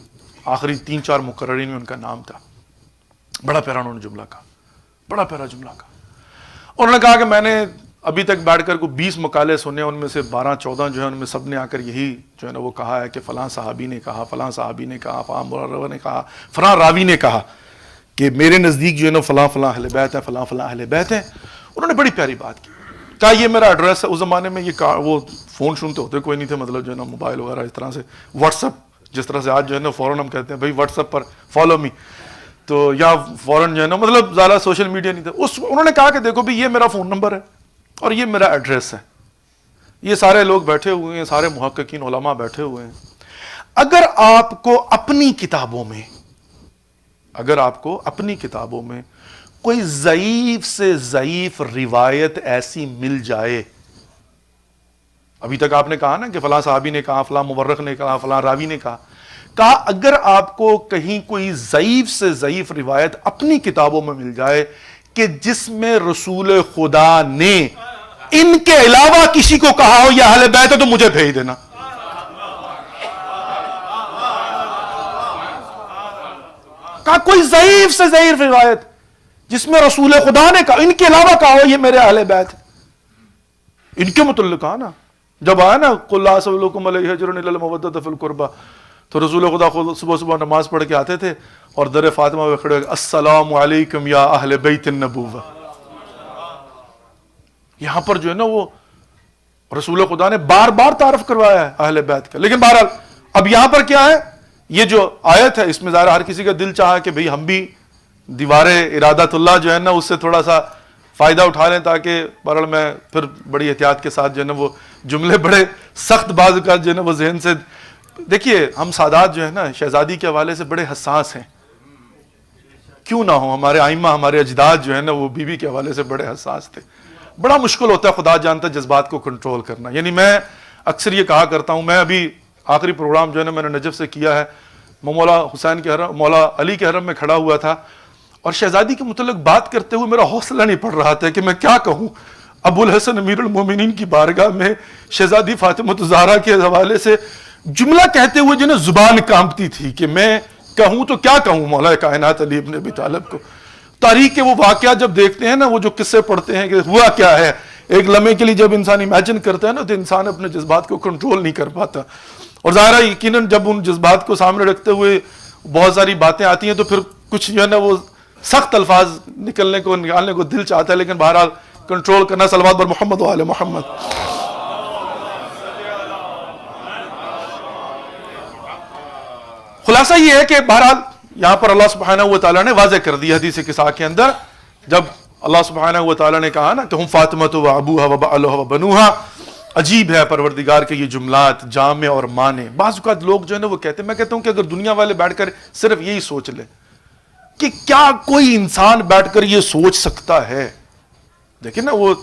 آخری 3-4 مقررین میں ان کا نام تھا. بڑا پیارا انہوں نے جملہ کہا, بڑا پیارا جملہ کہا. انہوں نے کہا کہ میں نے ابھی تک بیٹھ کر کو 20 مقالے سنے، ان میں سے 12-14 جو ہے ان میں سب نے آ کر یہی جو ہے نا وہ کہا ہے کہ فلاں صحابی نے کہا، فلاں صحابی نے کہا، فلاں مررہ نے کہا، فلاں راوی نے کہا کہ میرے نزدیک جو ہے نا فلاں فلاں اہل بیت ہے، فلاں فلاں اہل بیت ہے. انہوں نے بڑی پیاری بات کی، کہا یہ میرا ایڈریس ہے. اس زمانے میں یہ وہ فون شونتے ہوتے کوئی نہیں تھے، مطلب جو ہے نا موبائل وغیرہ اس طرح سے، واٹس ایپ جس طرح سے آج جو ہے نا فوراً ہم کہتے ہیں بھائی واٹس ایپ پر فالو می، تو یا فوراً جو ہے نا مطلب زیادہ سوشل میڈیا نہیں تھا. انہوں نے کہا کہ دیکھو بھائی یہ میرا فون نمبر ہے اور یہ میرا ایڈریس ہے، یہ سارے لوگ بیٹھے ہوئے ہیں، سارے محققین علماء بیٹھے ہوئے ہیں. اگر آپ کو اپنی کتابوں میں کوئی ضعیف سے ضعیف روایت ایسی مل جائے، ابھی تک آپ نے کہا نا کہ فلاں صحابی نے کہا، فلاں مورخ نے کہا، فلاں راوی نے کہا، اگر آپ کو کہیں کوئی ضعیف سے ضعیف روایت اپنی کتابوں میں مل جائے کہ جس میں رسول خدا نے ان کے علاوہ کسی کو کہا ہو یا اہل بیت ہے تو مجھے بھیج دینا. کہا کوئی ضعیف سے ضعیف روایت جس میں رسول خدا نے کہا، ان کے علاوہ کہا ہو یہ میرے اہل بیت. ان کے متعلق کہا نا، جب آیا نا قُلْ لَا أَسْأَلُكُمْ عَلَيْهِ أَجْرًا إِلَّا الْمَوَدَّةَ فِي الْقُرْبَى، تو رسول خدا خود صبح نماز پڑھ کے آتے تھے اور در فاطمہ پہ کھڑے السلام علیکم یا اہل بیت النبوہ. یہاں پر جو ہے نا وہ رسول خدا نے بار بار تعارف کروایا ہے اہل بیت کا. لیکن بہرحال اب یہاں پر کیا ہے، یہ جو آیت ہے اس میں ظاہر ہر کسی کا دل چاہا کہ بھئی ہم بھی دیوار ارادت اللہ جو ہے نا اس سے تھوڑا سا فائدہ اٹھا لیں، تاکہ بہرحال میں پھر بڑی احتیاط کے ساتھ جو ہے نا وہ جملے بڑے سخت باز کا جو ہے نا وہ ذہن سے، دیکھیے ہم سادات جو ہے نا شہزادی کے حوالے سے بڑے حساس ہیں، کیوں نہ ہو، ہمارے آئمہ ہمارے اجداد جو ہے نا وہ بیوی کے حوالے سے بڑے حساس تھے. بڑا مشکل ہوتا ہے خدا جانتا جذبات کو کنٹرول کرنا. یعنی میں اکثر یہ کہا کرتا ہوں، میں ابھی آخری پروگرام جو ہے نا میں نے نجف سے کیا ہے، میں مولا حسین کے حرم، مولا علی کے حرم میں کھڑا ہوا تھا اور شہزادی کے متعلق بات کرتے ہوئے میرا حوصلہ نہیں پڑ رہا تھا کہ میں کیا کہوں. ابو الحسن امیر المومنین کی بارگاہ میں شہزادی فاطمہ الزہرا کے حوالے سے جملہ کہتے ہوئے جنہیں زبان کانپتی تھی کہ میں کہوں تو کیا کہوں مولا کائنات علی ابن ابی طالب کو. تاریخ کے وہ واقعات جب دیکھتے ہیں نا، وہ جو قصے پڑھتے ہیں کہ ہوا کیا ہے، ایک لمحے کے لیے جب انسان امیجن کرتا ہے نا تو انسان اپنے جذبات کو کنٹرول نہیں کر پاتا. اور ظاہر ہے یقیناً جب ان جذبات کو سامنے رکھتے ہوئے بہت ساری باتیں آتی ہیں تو پھر کچھ جو ہے نا وہ سخت الفاظ نکالنے کو دل چاہتا ہے، لیکن بہرحال کنٹرول کرنا. صلوات بر محمد و آل محمد. خلاصہ یہ ہے کہ بہرحال یہاں پر اللہ سبحانہ و تعالیٰ نے واضح کر دیا حدیث قصہ کے اندر، جب اللہ سبحانہ و تعالیٰ نے کہا نا کہ ہم فاطمۃ و ابوہا و بعلہا و بنوہا. عجیب ہے پروردگار کے یہ جملات جامع اور معنی. بعض اوقات لوگ جو ہے نا وہ کہتے ہیں، میں کہتا ہوں کہ اگر دنیا والے بیٹھ کر صرف یہی سوچ لے کہ کیا کوئی انسان بیٹھ کر یہ سوچ سکتا ہے. دیکھیں نا وہ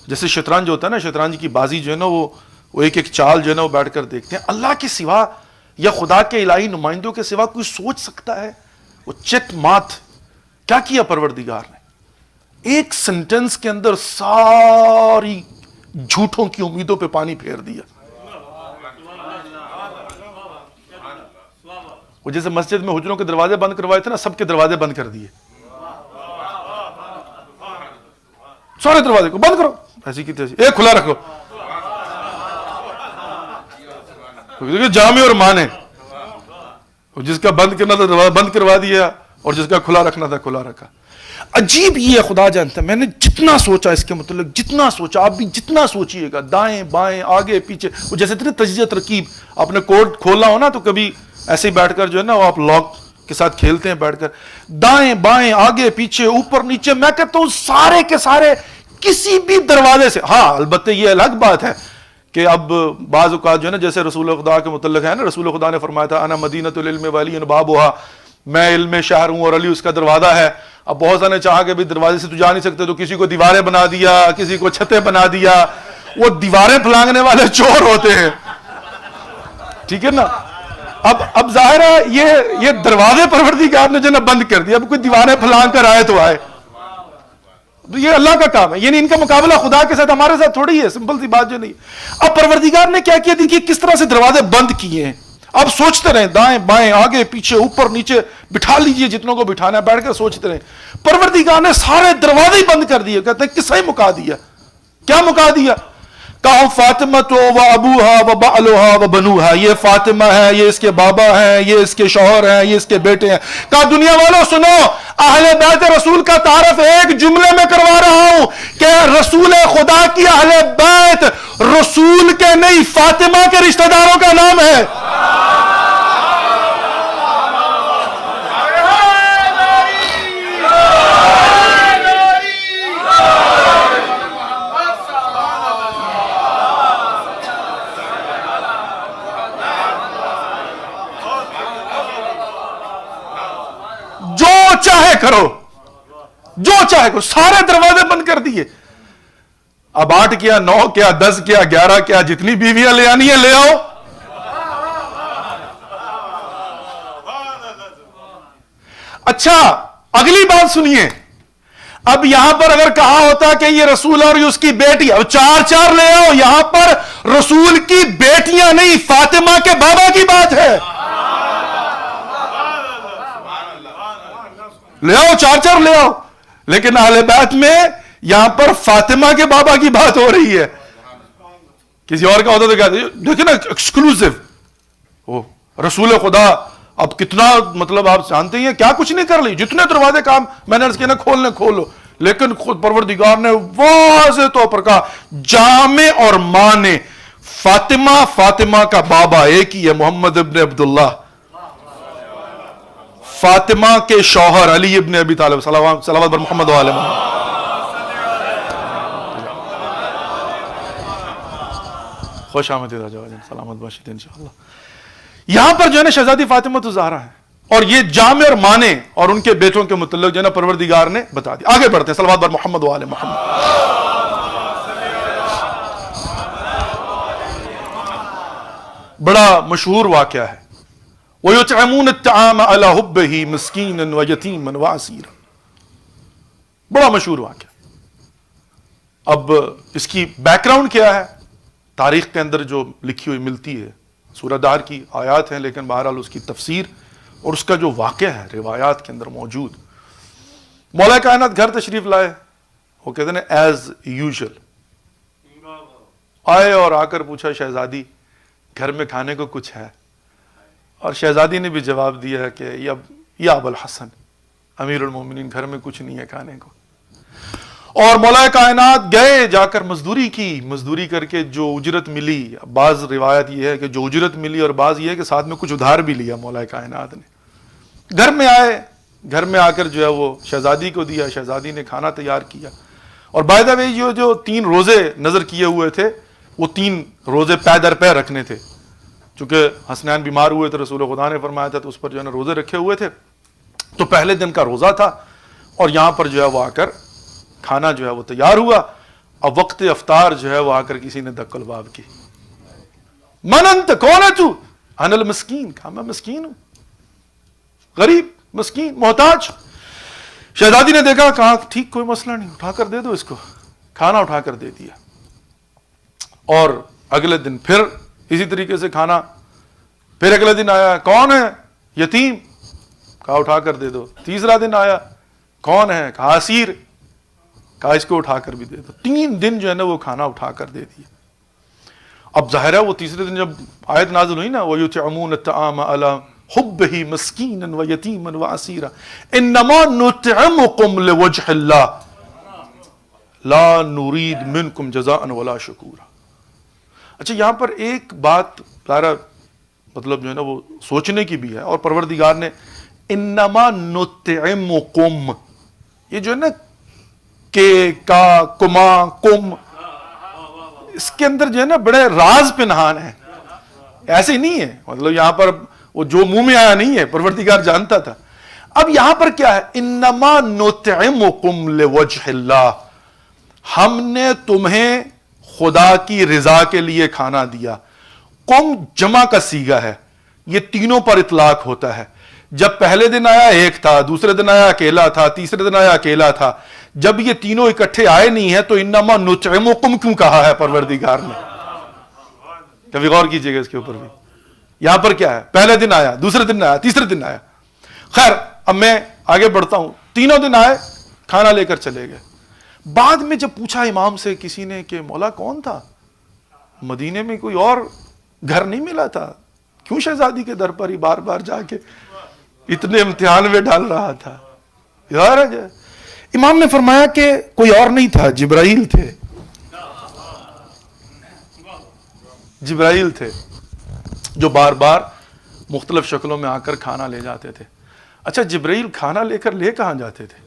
جیسے شطرنج ہوتا ہے نا، شطرنج کی بازی جو ہے نا وہ ایک ایک چال جو ہے نا وہ بیٹھ کر دیکھتے ہیں. اللہ کے سوا یا خدا کے الہی نمائندوں کے سوا کوئی سوچ سکتا ہے؟ وہ چت مات کیا کیا پروردگار نے، ایک سنٹنس کے اندر ساری جھوٹوں کی امیدوں پہ پانی پھیر دیا. وہ جیسے مسجد میں حجروں کے دروازے بند کروائے تھے نا، سب کے دروازے بند کر دیے، سارے دروازے کو بند کرو، ایسی کی تیسی، ایک کھلا رکھو. جامع اور مانے، جس کا بند کرنا تھا دروازہ بند کروا دیا اور جس کا کھلا رکھنا تھا کھلا رکھا. عجیب یہ ہے، خدا جانتا ہے میں نے جتنا سوچا اس کے متعلق، جتنا سوچا، آپ بھی جتنا سوچئے گا، دائیں بائیں آگے پیچھے، وہ جیسے اتنی تجزیہ ترکیب، آپ نے کوڈ کھولنا ہو نا تو کبھی ایسے ہی بیٹھ کر جو ہے نا وہ آپ لاک کے ساتھ کھیلتے ہیں بیٹھ کر، دائیں بائیں آگے پیچھے اوپر نیچے. میں کہتا ہوں سارے کے سارے کسی بھی دروازے سے، ہاں البتہ یہ الگ بات ہے کہ اب بعض اوقات جو ہے نا جیسے رسول خدا کے متعلق ہے نا، رسول خدا نے فرمایا تھا انا مدینۃ العلم وعلی بابھا، میں علم شہر ہوں اور علی اس کا دروازہ ہے. اب بہت سارے نے چاہا کہ دروازے سے تو جا نہیں سکتے، تو کسی کو دیواریں بنا دیا، کسی کو چھتیں بنا دیا. وہ دیواریں پھلانگنے والے چور ہوتے ہیں، ٹھیک ہے نا. اب ظاہر ہے یہ دروازے پروردگار نے جو نا بند کر دیا. اب کوئی دیواریں پھلانگ کر آئے تو آئے، یہ اللہ کا کام ہے. یعنی ان کا مقابلہ خدا کے ساتھ ہمارے ساتھ تھوڑی ہے، سمپل سی بات جو نہیں. اب پروردگار نے کیا کیا، دیکھیے کس طرح سے دروازے بند کیے ہیں. آپ سوچتے رہیں دائیں بائیں آگے پیچھے اوپر نیچے، بٹھا لیجئے جتنوں کو بٹھانا ہے، بیٹھ کر سوچتے رہیں. پروردگار نے سارے دروازے بند کر دیے، کہتے ہیں قصہ ہی مکا دیا. کیا مکا دیا؟ کہا فاطمہ تو و ابوہا و بعلوہا و بنوہا، یہ فاطمہ ہے، یہ اس کے بابا ہیں، یہ اس کے شوہر ہیں، یہ اس کے بیٹے ہیں. کہا دنیا والوں سنو، اہل بیت رسول کا تعارف ایک جملے میں کروا رہا ہوں کہ رسول خدا کی اہل بیت رسول کے نہیں، فاطمہ کے رشتہ داروں کا نام ہے. چاہے کرو، جو چاہے کرو، سارے دروازے بند کر دیے. اب 8 کیا، 9 کیا، 10 کیا، 11 کیا، جتنی بیویاں لے آنی ہے لے آؤ. اچھا اگلی بات سنیے، اب یہاں پر اگر کہا ہوتا کہ یہ رسول اور اس کی بیٹی، اب 4 لے آؤ. یہاں پر رسول کی بیٹیاں نہیں، فاطمہ کے بابا کی بات ہے. لے آؤ، 4 لے آؤ. لیکن اہل بیت میں یہاں پر فاطمہ کے بابا کی بات ہو رہی ہے. کسی اور کا ہوتا تو کہتے دیکھیں نا ایکسکلوسیو رسول خدا. اب کتنا مطلب آپ جانتے ہیں کیا کچھ نہیں کر لی، جتنے دروازے کام میں نے عرض کیا نا کھولنے کھولو. لیکن خود پروردگار نے واضح طور پر کہا جامع اور مانے فاطمہ کا بابا ایک ہی ہے، محمد ابن عبداللہ. فاطمہ کے شوہر علی ابن ابی طالب، صلوات بر محمد و آل محمد. خوش آمدید راجہ جان، سلامت باشید انشاءاللہ. یہاں پر جو ہے نا شہزادی فاطمہ الزہرا ہے، اور یہ جامع اور مانے اور ان کے بیٹوں کے متعلق جو ہے نا پروردگار نے بتا دیا. آگے بڑھتے ہیں، صلوات بر محمد و آل محمد. بڑا مشہور واقعہ ہے، وَيُطْعِمُونَ الطَّعَامَ عَلَى حُبِّهِ مِسْكِينًا وَيَتِيمًا وَأَسِيرًا. بڑا مشہور واقعہ. اب اس کی بیک گراؤنڈ کیا ہے؟ تاریخ کے اندر جو لکھی ہوئی ملتی ہے، سورہ دار کی آیات ہیں، لیکن بہرحال اس کی تفسیر اور اس کا جو واقعہ ہے روایات کے اندر موجود. مولا کائنات گھر تشریف لائے، وہ کہتے ہیں ایز یوزول آئے اور آ کر پوچھا شہزادی گھر میں کھانے کو کچھ ہے؟ اور شہزادی نے بھی جواب دیا کہ یا ابو الحسن امیر المومنین گھر میں کچھ نہیں ہے کھانے کو. اور مولا کائنات گئے، جا کر مزدوری کی، مزدوری کر کے جو اجرت ملی، بعض روایت یہ ہے کہ جو اجرت ملی اور بعض یہ ہے کہ ساتھ میں کچھ ادھار بھی لیا مولا کائنات نے. گھر میں آئے، گھر میں آ کر جو ہے وہ شہزادی کو دیا، شہزادی نے کھانا تیار کیا. اور بائی دا وے جو 3 روزے نظر کیے ہوئے تھے وہ 3 روزے پے در پے رکھنے تھے. چونکہ حسنین بیمار ہوئے تھے، رسول خدا نے فرمایا تھا، تو اس پر جو ہے نا روزے رکھے ہوئے تھے. تو پہلے دن کا روزہ تھا اور یہاں پر جو ہے وہ آ کر کھانا جو ہے وہ تیار ہوا. اب وقت افطار جو ہے وہ آ کر کسی نے دق الباب کی. من انت، کون ہے تو؟ انا المسکین، کہا میں مسکین ہوں، غریب مسکین محتاج. شہزادی نے دیکھا، کہا ٹھیک کوئی مسئلہ نہیں، اٹھا کر دے دو اس کو. کھانا اٹھا کر دے دیا. اور اگلے دن پھر اسی طریقے سے کھانا. پھر اگلے دن آیا، کون ہے؟ یتیم، کہا اٹھا کر دے دو. تیسرا دن آیا، کون ہے؟ کہا اسیر، کہا اس کو اٹھا کر بھی دے دو. 3 دن جو ہے نا وہ کھانا اٹھا کر دے دیا. اب ظاہر ہے وہ تیسرے دن جب آیت نازل ہوئی نا، وَيُطْعِمُونَ الطَّعَامَ عَلَى حُبِّهِ مِسْكِينًا وَيَتِيمًا وَأَسِيرًا إِنَّمَا نُطْعِمُكُمْ لِوَجْهِ اللَّهِ لَا نُرِيدُ مِنْكُمْ جَزَاءً وَلَا شُكُورًا. اچھا یہاں پر ایک بات ظاہر مطلب جو ہے نا وہ سوچنے کی بھی ہے. اور پروردگار نے انما نطعمکم، یہ جو ہے نا کہ کا کما کم، اس کے اندر جو ہے نا بڑے راز پنہان ہیں. ایسے ہی نہیں ہے، مطلب یہاں پر وہ جو منہ میں آیا نہیں ہے، پروردگار جانتا تھا. اب یہاں پر کیا ہے؟ انما نطعمکم لوجہ اللہ، ہم نے تمہیں خدا کی رضا کے لیے کھانا دیا. قم جمع کا صیغہ ہے، یہ تینوں پر اطلاق ہوتا ہے. جب پہلے دن آیا ایک تھا، دوسرے دن آیا اکیلا تھا، تیسرے دن آیا اکیلا تھا. جب یہ تینوں اکٹھے آئے نہیں ہیں تو انما نطعمکم کیوں کہا ہے پروردگار نے؟ کبھی غور کیجئے گا اس کے اوپر بھی. یہاں پر کیا ہے؟ پہلے دن آیا، دوسرے دن آیا، تیسرے دن آیا. خیر اب میں آگے بڑھتا ہوں. تینوں دن آئے، کھانا لے کر چلے گئے. بعد میں جب پوچھا امام سے کسی نے کہ مولا کون تھا، مدینے میں کوئی اور گھر نہیں ملا تھا، کیوں شہزادی کے در پر ہی بار بار جا کے اتنے امتحان میں ڈال رہا تھا؟ یار امام نے فرمایا کہ کوئی اور نہیں تھا، جبرائیل تھے، جبرائیل تھے جو بار بار مختلف شکلوں میں آ کر کھانا لے جاتے تھے۔ اچھا جبرائیل کھانا لے کر لے کہاں جاتے تھے؟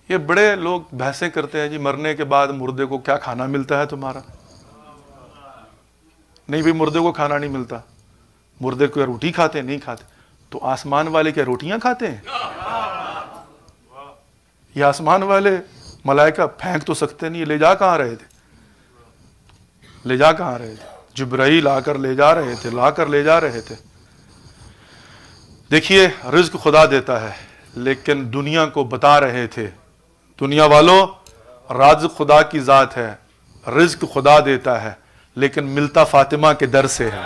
یہ بڑے لوگ بحثیں کرتے ہیں جی مرنے کے بعد مردے کو کیا کھانا ملتا ہے تمہارا؟ نہیں بھی مردے کو کھانا نہیں ملتا، مردے کو روٹی کھاتے نہیں کھاتے، تو آسمان والے کیا روٹیاں کھاتے ہیں؟ یہ آسمان والے ملائکہ پھینک تو سکتے نہیں، لے جا کہاں رہے تھے؟ لے جا کہاں رہے تھے؟ جبرائیل آ کر لے جا رہے تھے، لا کر لے جا رہے تھے۔ دیکھیے رزق خدا دیتا ہے، لیکن دنیا کو بتا رہے تھے دنیا والوں رازق خدا کی ذات ہے، رزق خدا دیتا ہے لیکن ملتا فاطمہ کے در سے ہے۔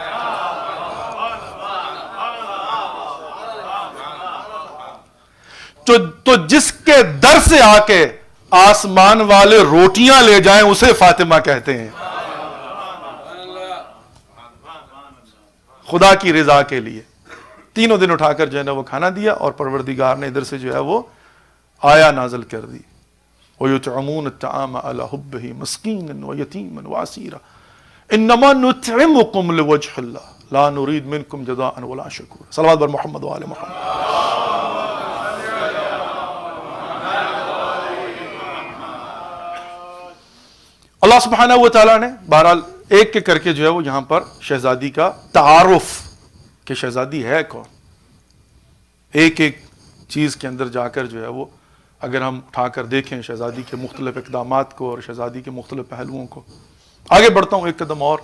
تو جس کے در سے آ کے آسمان والے روٹیاں لے جائیں اسے فاطمہ کہتے ہیں، خدا کی رضا کے لیے۔ تینوں دن اٹھا کر جو ہے نا وہ کھانا دیا، اور پروردگار نے ادھر سے جو ہے وہ آیا نازل کر دی، وَيُطْعِمُونَ الطَّعَامَ عَلَى حُبِّهِ مِسْكِينًا وَيَتِيمًا وَأَسِيرًا إِنَّمَا نُطْعِمُكُمْ لِوَجْهِ اللَّهِ لَا نُرِيدُ مِنْكُمْ جَزَاءً وَلَا شُكُورًا۔ صلوات بر محمد وآل محمد۔ اللہ سبحانہ و تعالیٰ نے بہرحال ایک کے کر کے جو ہے وہ یہاں پر شہزادی کا تعارف کہ شہزادی ہے کون، ایک ایک چیز کے اندر جا کر جو ہے وہ اگر ہم اٹھا کر دیکھیں شہزادی کے مختلف اقدامات کو اور شہزادی کے مختلف پہلوؤں کو۔ آگے بڑھتا ہوں ایک قدم اور۔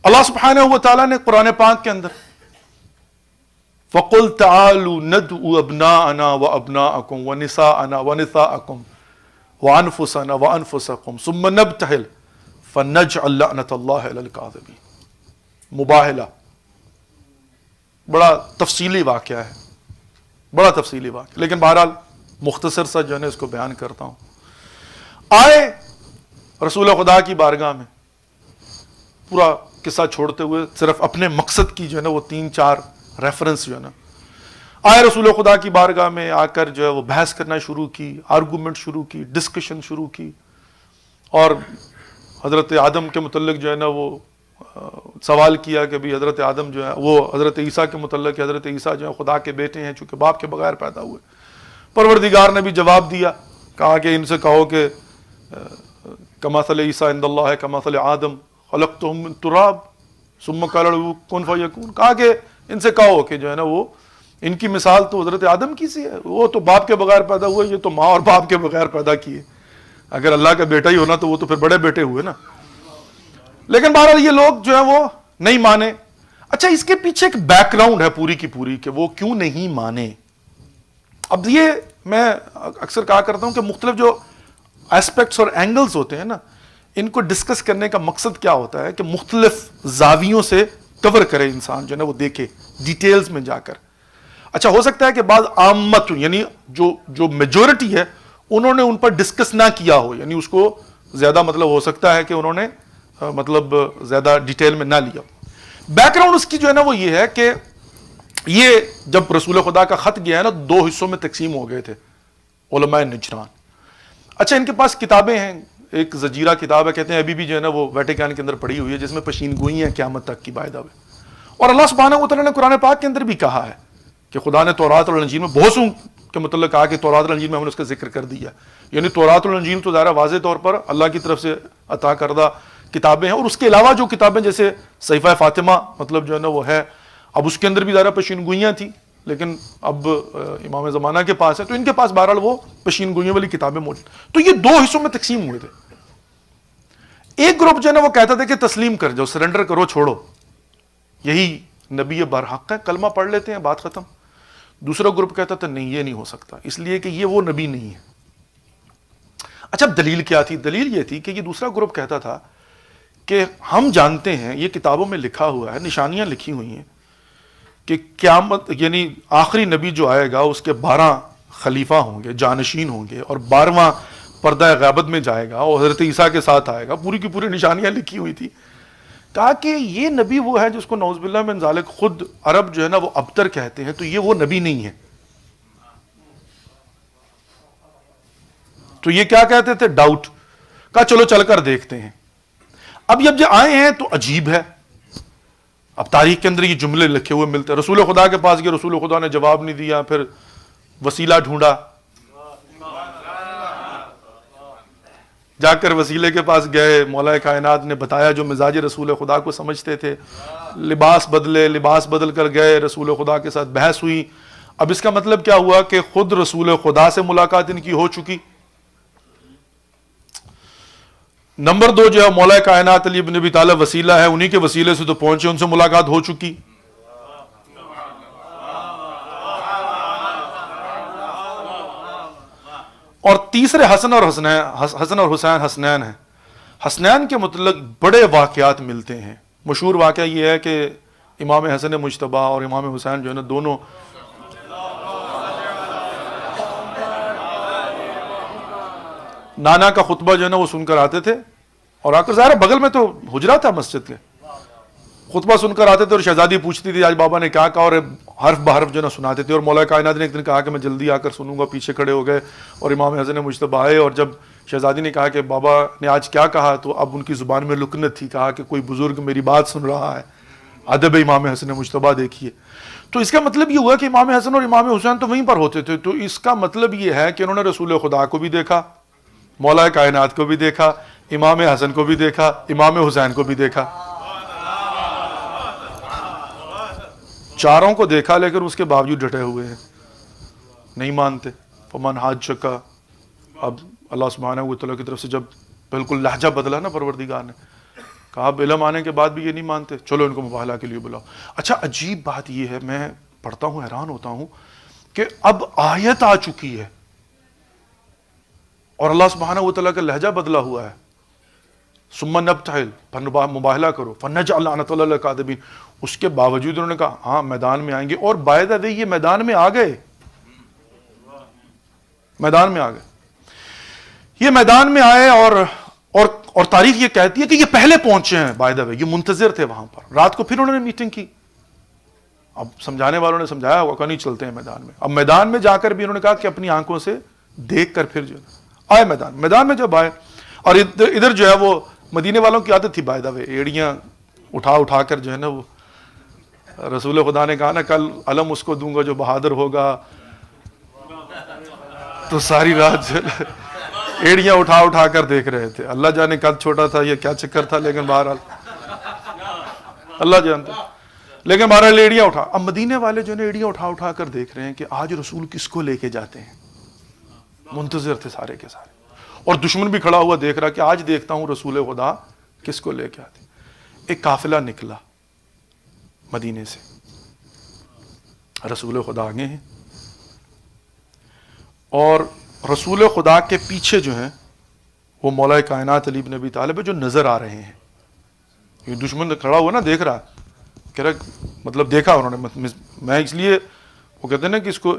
اللہ سبحانہ و تعالیٰ نے قرآن پاک کے اندر فَقُلْ تَعَالُوا نَدْعُ أَبْنَاءَنَا وَأَبْنَاءَكُمْ وَنِسَاءَنَا وَنِسَاءَكُمْ وَأَنفُسَنَا وَأَنفُسَكُمْ ثُمَّ نَبْتَهِلْ فَنَجْعَلْ لَعْنَةَ اللَّهِ عَلَى الْكَاذِبِينَ۔ مباہلہ، بڑا تفصیلی واقعہ ہے، بڑا تفصیلی واقعہ، لیکن بہرحال مختصر سا جو ہے نا اس کو بیان کرتا ہوں۔ آئے رسول خدا کی بارگاہ میں، پورا قصہ چھوڑتے ہوئے صرف اپنے مقصد کی جو ہے نا وہ 3-4 ریفرنس جو ہے نا، آئے رسول خدا کی بارگاہ میں آ کر جو ہے وہ بحث کرنا شروع کی، آرگومنٹ شروع کی، ڈسکشن شروع کی، اور حضرت آدم کے متعلق جو ہے نا وہ سوال کیا کہ بھی حضرت آدم جو ہے وہ حضرت عیسیٰ کے متعلق کہ حضرت عیسیٰ جو ہے خدا کے بیٹے ہیں چونکہ باپ کے بغیر پیدا ہوئے۔ پروردگار نے بھی جواب دیا، کہا کہ ان سے کہو کہ کمثل عیسیٰ عند اللہ کمثل آدم خلقتہم من تراب ثم قال له کن فیکون، کہا کہ ان سے کہو کہ جو ہے نا وہ ان کی مثال تو حضرت آدم کی سی ہے، وہ تو باپ کے بغیر پیدا ہوئے، یہ تو ماں اور باپ کے بغیر پیدا کیے، اگر اللہ کا بیٹا ہی ہونا تو وہ تو پھر بڑے بیٹے ہوئے نا۔ لیکن بہرحال یہ لوگ جو ہے وہ نہیں مانے۔ اچھا اس کے پیچھے ایک بیک گراؤنڈ ہے پوری کی پوری کہ وہ کیوں نہیں مانے۔ اب یہ میں اکثر کہا کرتا ہوں کہ مختلف جو ایسپیکٹس اور اینگلز ہوتے ہیں نا، ان کو ڈسکس کرنے کا مقصد کیا ہوتا ہے کہ مختلف زاویوں سے کور کرے انسان جو ہے نا وہ دیکھے ڈیٹیلز میں جا کر۔ اچھا ہو سکتا ہے کہ بعض عامت یعنی جو میجورٹی ہے انہوں نے ان پر ڈسکس نہ کیا ہو، یعنی اس کو زیادہ مطلب ہو سکتا ہے کہ انہوں نے مطلب زیادہ ڈیٹیل میں نہ لیا۔ بیک گراؤنڈ اس کی جو ہے نا وہ یہ ہے کہ یہ جب رسول خدا کا خط گیا ہے نا 2 حصوں میں تقسیم ہو گئے تھے علماء نجران۔ اچھا ان کے پاس کتابیں ہیں، ایک زجیرہ کتاب ہے کہتے ہیں ابھی بھی جو ہے نا وہ ویٹیکن کے اندر پڑی ہوئی ہے، جس میں پشین گوئی ہیں قیامت تک کی باعث ہوئے۔ اور اللہ سبحانہ و تعالیٰ نے قرآن پاک کے اندر بھی کہا ہے کہ خدا نے تورات اور انجیل میں بہت سو کے متعلق کہا کہ تورات اور انجیل میں ہم نے اس کا ذکر کر دیا، یعنی تورات اور انجیل تو ظاہر واضح طور پر اللہ کی طرف سے عطا کردہ کتابیں ہیں، اور اس کے علاوہ جو کتابیں جیسے صحیفہ فاطمہ مطلب جو ہے نا وہ ہے، اب اس کے اندر بھی ظاہر پشین گوئیاں تھیں لیکن اب امام زمانہ کے پاس ہے تو ان کے پاس بہرحال وہ پشین گوئیوں والی کتابیں موجود۔ تو یہ 2 حصوں میں تقسیم ہوئے تھے۔ ایک گروپ جو ہے نا وہ کہتا تھا کہ تسلیم کر جاؤ، سرنڈر کرو، چھوڑو، یہی نبی برحق ہے، کلمہ پڑھ لیتے ہیں بات ختم۔ دوسرا گروپ کہتا تھا نہیں یہ نہیں ہو سکتا، اس لیے کہ یہ وہ نبی نہیں ہے۔ اچھا دلیل کیا تھی؟ دلیل یہ تھی کہ یہ دوسرا گروپ کہتا تھا کہ ہم جانتے ہیں، یہ کتابوں میں لکھا ہوا ہے، نشانیاں لکھی ہوئی ہیں کہ قیامت یعنی آخری نبی جو آئے گا اس کے 12 خلیفہ ہوں گے، جانشین ہوں گے، اور 12واں پردہ غیبت میں جائے گا اور حضرت عیسیٰ کے ساتھ آئے گا. پوری کی پوری نشانیاں لکھی ہوئی تھی. کہا کہ یہ نبی وہ ہے جس کو نعوذ باللہ من ذالک خود عرب جو ہے نا وہ ابتر کہتے ہیں، تو یہ وہ نبی نہیں ہے. تو یہ کیا کہتے تھے؟ ڈاؤٹ. کہا چلو چل کر دیکھتے ہیں. اب جب آئے ہیں تو عجیب ہے. اب تاریخ کے اندر یہ جملے لکھے ہوئے ملتے ہیں. رسول خدا کے پاس گئے، رسول خدا نے جواب نہیں دیا، پھر وسیلہ ڈھونڈا، جا کر وسیلے کے پاس گئے، مولا کائنات نے بتایا جو مزاج رسول خدا کو سمجھتے تھے. لباس بدلے، لباس بدل کر گئے، رسول خدا کے ساتھ بحث ہوئی. اب اس کا مطلب کیا ہوا کہ خود رسول خدا سے ملاقات ان کی ہو چکی. نمبر 2 جو ہے مولا کائنات علی بن ابی طالب وسیلہ ہے، انہی کے وسیلے سے تو پہنچے، ان سے ملاقات ہو چکی. اور تیسرے حسن اور حسین حسنین ہیں. حسنین کے متعلق بڑے واقعات ملتے ہیں. مشہور واقعہ یہ ہے کہ امام حسن مجتبی اور امام حسین جو ہے نا دونوں نانا کا خطبہ جو ہے نا وہ سن کر آتے تھے، اور آ کر ظاہر بغل میں تو حجرا تھا مسجد کے، خطبہ سن کر آتے تھے اور شہزادی پوچھتی تھی آج بابا نے کیا کہا، اور حرف بحرف جو نا سناتے تھے. اور مولا کائنات نے ایک دن کہا کہ میں جلدی آ کر سنوں گا، پیچھے کھڑے ہو گئے اور امام حسن مجتبی آئے، اور جب شہزادی نے کہا کہ بابا نے آج کیا کہا، تو اب ان کی زبان میں لکنت تھی. کہا کہ کوئی بزرگ میری بات سن رہا ہے. ادب امام حسن مجتبی دیکھیے. تو اس کا مطلب یہ ہوا کہ امام حسن اور امام حسین تو وہیں پر ہوتے تھے. تو اس کا مطلب یہ ہے کہ انہوں نے رسول خدا کو بھی دیکھا، مولا کائنات کو بھی دیکھا، امام حسن کو بھی دیکھا، امام حسین کو بھی دیکھا. چاروں کو دیکھا، لیکن اس کے باوجود ڈٹے ہوئے ہیں، نہیں مانتے. فمن حاجک، اب اللہ سبحانہ و تعالیٰ کی طرف سے جب بالکل لہجہ بدلا نا پروردگار نے، کہا اب علم آنے کے بعد بھی یہ نہیں مانتے، چلو ان کو مباہلہ کے لیے بلاؤ. اچھا عجیب بات یہ ہے، میں پڑھتا ہوں حیران ہوتا ہوں کہ اب آیت آ چکی ہے اور اللہ سبحانہ و تعالیٰ کا لہجہ بدلا ہوا ہے. ثم نبتہل، پھر مباہلہ کرو، فنجعل لعنۃ اللہ علی الکاذبین. اس کے باوجود انہوں نے کہا ہاں میدان میں آئیں گے. اور بائی دا وے یہ میدان میں آ گئے، میدان میں آ گئے. یہ میدان میں آئے اور تاریخ یہ کہتی ہے کہ یہ پہلے پہنچے ہیں. بائی دا وے یہ منتظر تھے وہاں پر. رات کو پھر انہوں نے میٹنگ کی. اب سمجھانے والوں نے سمجھایا ہوگا کہ نہیں چلتے ہیں میدان میں. اب میدان میں جا کر بھی انہوں نے کہا کہ اپنی آنکھوں سے دیکھ کر پھر جو آئے میدان میں جب آئے. اور ادھر جو ہے وہ مدینے والوں کی عادت تھی بائی دا وے ایڑیاں اٹھا کر جو ہے نا وہ رسول خدا نے کہا نا کل علم اس کو دوں گا جو بہادر ہوگا. تو ساری رات جو ایڑیاں اٹھا کر دیکھ رہے تھے. اللہ جانے قد چھوٹا تھا یہ کیا چکر تھا، لیکن بہرحال اللہ جانتا. لیکن بہرحال ایڑیاں اٹھا. اب مدینے والے جو ہے ایڑیاں اٹھا کر دیکھ رہے ہیں کہ آج رسول کس کو لے کے جاتے ہیں. منتظر تھے سارے کے سارے. اور دشمن بھی کھڑا ہوا دیکھ رہا کہ آج دیکھتا ہوں رسول خدا کس کو لے کے آتے. ایک قافلہ نکلا مدینے سے، رسول خدا آگے ہیں اور رسول خدا کے پیچھے جو ہیں وہ مولا کائنات علی بن ابی طالب ہے جو نظر آ رہے ہیں. یہ دشمن کھڑا ہوا نا دیکھ رہا، کہہ رہا مطلب دیکھا انہوں نے. میں اس لیے وہ کہتے ہیں نا کہ اس کو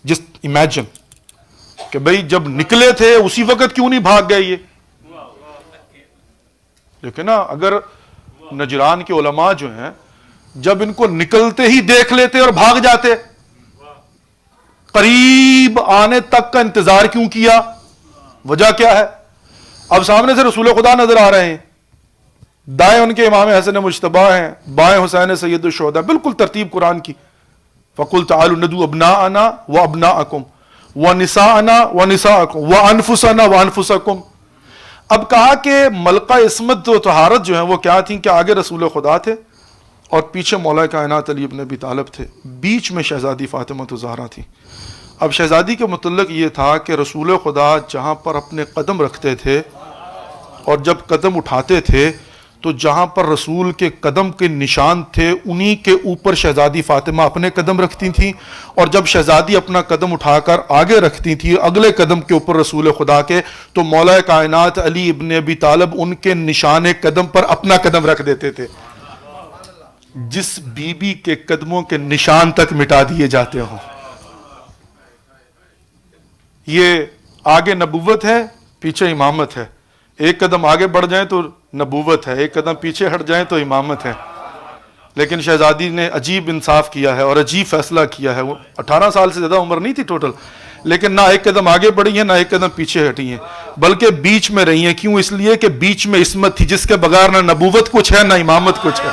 جس امیجن کہ بھئی جب نکلے تھے اسی وقت کیوں نہیں بھاگ گئے یہ. لیکن نا اگر نجران کے علماء جو ہیں جب ان کو نکلتے ہی دیکھ لیتے اور بھاگ جاتے، قریب آنے تک کا انتظار کیوں کیا؟ وجہ کیا ہے؟ اب سامنے سے رسول خدا نظر آ رہے ہیں، دائیں ان کے امام حسن مجتبی ہیں، بائیں حسین سید الشہداء، بالکل ترتیب قرآن کی. فَقُلْ تَعَالُوا نَدْعُوا أَبْنَاءَنَا وَأَبْنَاءَكُمْ وَنِسَاءَنَا وَنِسَاءَكُمْ وَأَنفُسَنَا وَأَنفُسَكُمْ. اب کہا کہ ملکہ عصمت و طہارت جو ہیں وہ کیا تھیں کہ آگے رسول خدا تھے اور پیچھے مولا کائنات علی بن ابی طالب تھے، بیچ میں شہزادی فاطمہ الزہرا تھی. اب شہزادی کے متعلق یہ تھا کہ رسول خدا جہاں پر اپنے قدم رکھتے تھے اور جب قدم اٹھاتے تھے تو جہاں پر رسول کے قدم کے نشان تھے انہی کے اوپر شہزادی فاطمہ اپنے قدم رکھتی تھیں، اور جب شہزادی اپنا قدم اٹھا کر آگے رکھتی تھی اگلے قدم کے اوپر رسول خدا کے، تو مولا کائنات علی ابن ابی طالب ان کے نشان قدم پر اپنا قدم رکھ دیتے تھے. جس بی بی کے قدموں کے نشان تک مٹا دیے جاتے ہوں. یہ آگے نبوت ہے، پیچھے امامت ہے. ایک قدم آگے بڑھ جائیں تو نبوت ہے، ایک قدم پیچھے ہٹ جائیں تو امامت ہے. لیکن شہزادی نے عجیب انصاف کیا ہے اور عجیب فیصلہ کیا ہے. وہ 18 سال سے زیادہ عمر نہیں تھی ٹوٹل، لیکن نہ ایک قدم آگے بڑھی ہیں نہ ایک قدم پیچھے ہٹی ہیں، بلکہ بیچ میں رہی ہیں. کیوں؟ اس لیے کہ بیچ میں عصمت تھی جس کے بغیر نہ نبوت کچھ ہے نہ امامت کچھ ہے.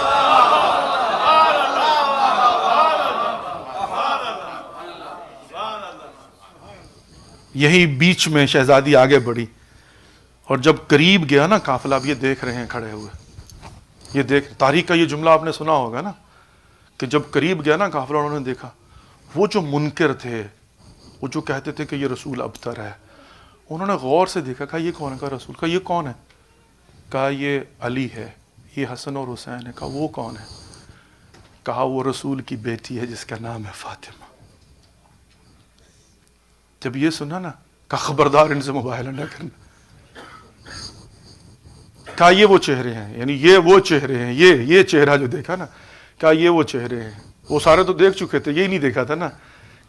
یہی بیچ میں شہزادی آگے بڑھی، اور جب قریب گیا نا قافلہ، اب یہ دیکھ رہے ہیں کھڑے ہوئے، یہ دیکھ، تاریخ کا یہ جملہ آپ نے سنا ہوگا نا کہ جب قریب گیا نا قافلہ، انہوں نے دیکھا وہ جو منکر تھے، وہ جو کہتے تھے کہ یہ رسول ابتر ہے، انہوں نے غور سے دیکھا، کہا یہ کون ہے؟ کہا رسول. کہا یہ کون ہے؟ کہا یہ علی ہے. یہ حسن اور حسین ہے. کہا وہ کون ہے؟ کہا وہ رسول کی بیٹی ہے جس کا نام ہے فاطمہ. جب یہ سنا نا، کہا خبردار ان سے مباہلہ نہ کرنا. کہا یہ وہ چہرے ہیں، یعنی یہ وہ چہرے ہیں، یہ چہرہ جو دیکھا نا، کہا یہ وہ چہرے ہیں. وہ سارے تو دیکھ چکے تھے، یہی نہیں دیکھا تھا نا.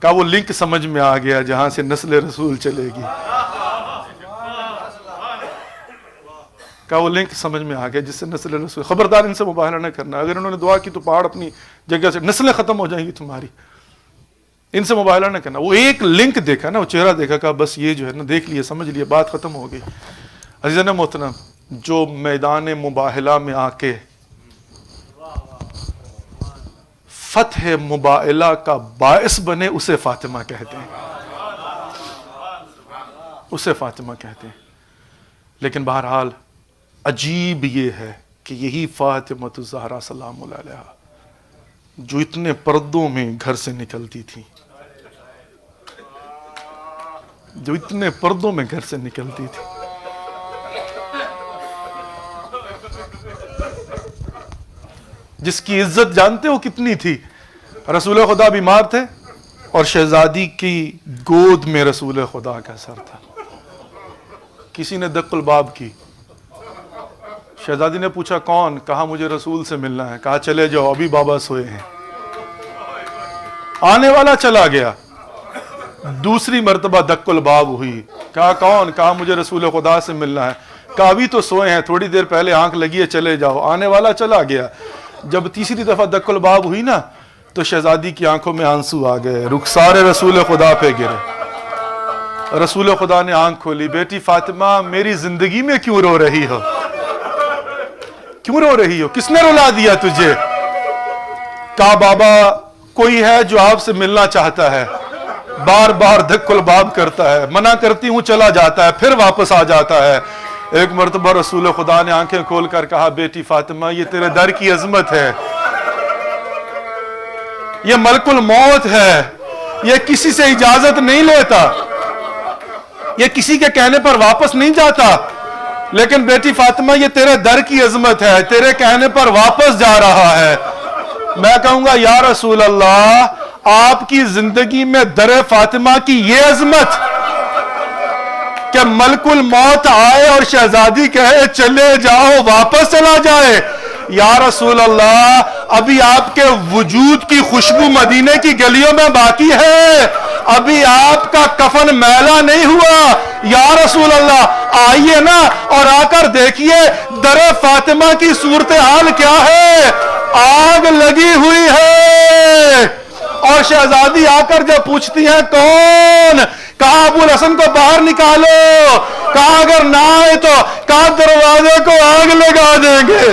کہا وہ لنک سمجھ میں آ گیا جہاں سے نسل رسول چلے گی. کہا وہ لنک سمجھ میں آ گیا جس سے نسل رسول. خبردار ان سے مباہلہ نہ کرنا. اگر انہوں نے دعا کی تو پہاڑ اپنی جگہ سے، نسلیں ختم ہو جائیں گی تمہاری. ان سے مباہلہ نہ کرنا. وہ ایک لنک دیکھا نا، وہ چہرہ دیکھا، کہا بس یہ جو ہے نا، دیکھ لیے، سمجھ لیے، بات ختم ہو گئی. عزیزان محترم، جو میدان مباہلہ میں آ کے فتح مباہلہ کا باعث بنے، اسے فاطمہ کہتے ہیں، اسے فاطمہ کہتے ہیں. لیکن بہرحال عجیب یہ ہے کہ یہی فاطمہ الزہرا سلام اللہ علیہا جو اتنے پردوں میں گھر سے نکلتی تھی، جو اتنے پردوں میں گھر سے نکلتی تھی، جس کی عزت جانتے ہو کتنی تھی. رسول خدا بیمار تھے اور شہزادی کی گود میں رسول خدا کا سر تھا. کسی نے دق الباب کی. شہزادی نے پوچھا کون؟ کہا مجھے رسول سے ملنا ہے. کہا چلے جاؤ، ابھی بابا سوئے ہیں. آنے والا چلا گیا. دوسری مرتبہ دق الباب ہوئی. کہا کون؟ کہا مجھے رسول خدا سے ملنا ہے. کہا ابھی تو سوئے ہیں، تھوڑی دیر پہلے آنکھ لگی ہے، چلے جاؤ. آنے والا چلا گیا. جب تیسری دفعہ دق الباب ہوئی نا، تو شہزادی کی آنکھوں میں آنسو آ گئے، رخسار رسول خدا پہ گرے. رسول خدا نے آنکھ کھولی. بیٹی فاطمہ، میری زندگی میں کیوں رو رہی ہو؟ کیوں رو رہی ہو؟ کس نے رلا دیا تجھے؟ کہا بابا، کوئی ہے جو آپ سے ملنا چاہتا ہے، بار بار دق الباب کرتا ہے، منع کرتی ہوں چلا جاتا ہے، پھر واپس آ جاتا ہے. ایک مرتبہ رسول خدا نے آنکھیں کھول کر کہا بیٹی فاطمہ، یہ تیرے در کی عظمت ہے، یہ ملک الموت ہے، یہ کسی سے اجازت نہیں لیتا، یہ کسی کے کہنے پر واپس نہیں جاتا. لیکن بیٹی فاطمہ، یہ تیرے در کی عظمت ہے، تیرے کہنے پر واپس جا رہا ہے. میں کہوں گا یا رسول اللہ، آپ کی زندگی میں در فاطمہ کی یہ عظمت کہ ملک الموت آئے اور شہزادی کہے چلے جاؤ، واپس چلا جائے. یا رسول اللہ، ابھی آپ کے وجود کی خوشبو مدینے کی گلیوں میں باقی ہے، ابھی آپ کا کفن میلا نہیں ہوا. یا رسول اللہ، آئیے نا اور آ کر دیکھیے در فاطمہ کی صورتحال کیا ہے. آگ لگی ہوئی ہے. اور شہزادی آ کر جب پوچھتی ہیں کون؟ کہا ابو الحسن کو باہر نکالو. کہا اگر نہ آئے تو کہا دروازے کو آگ لگا دیں گے.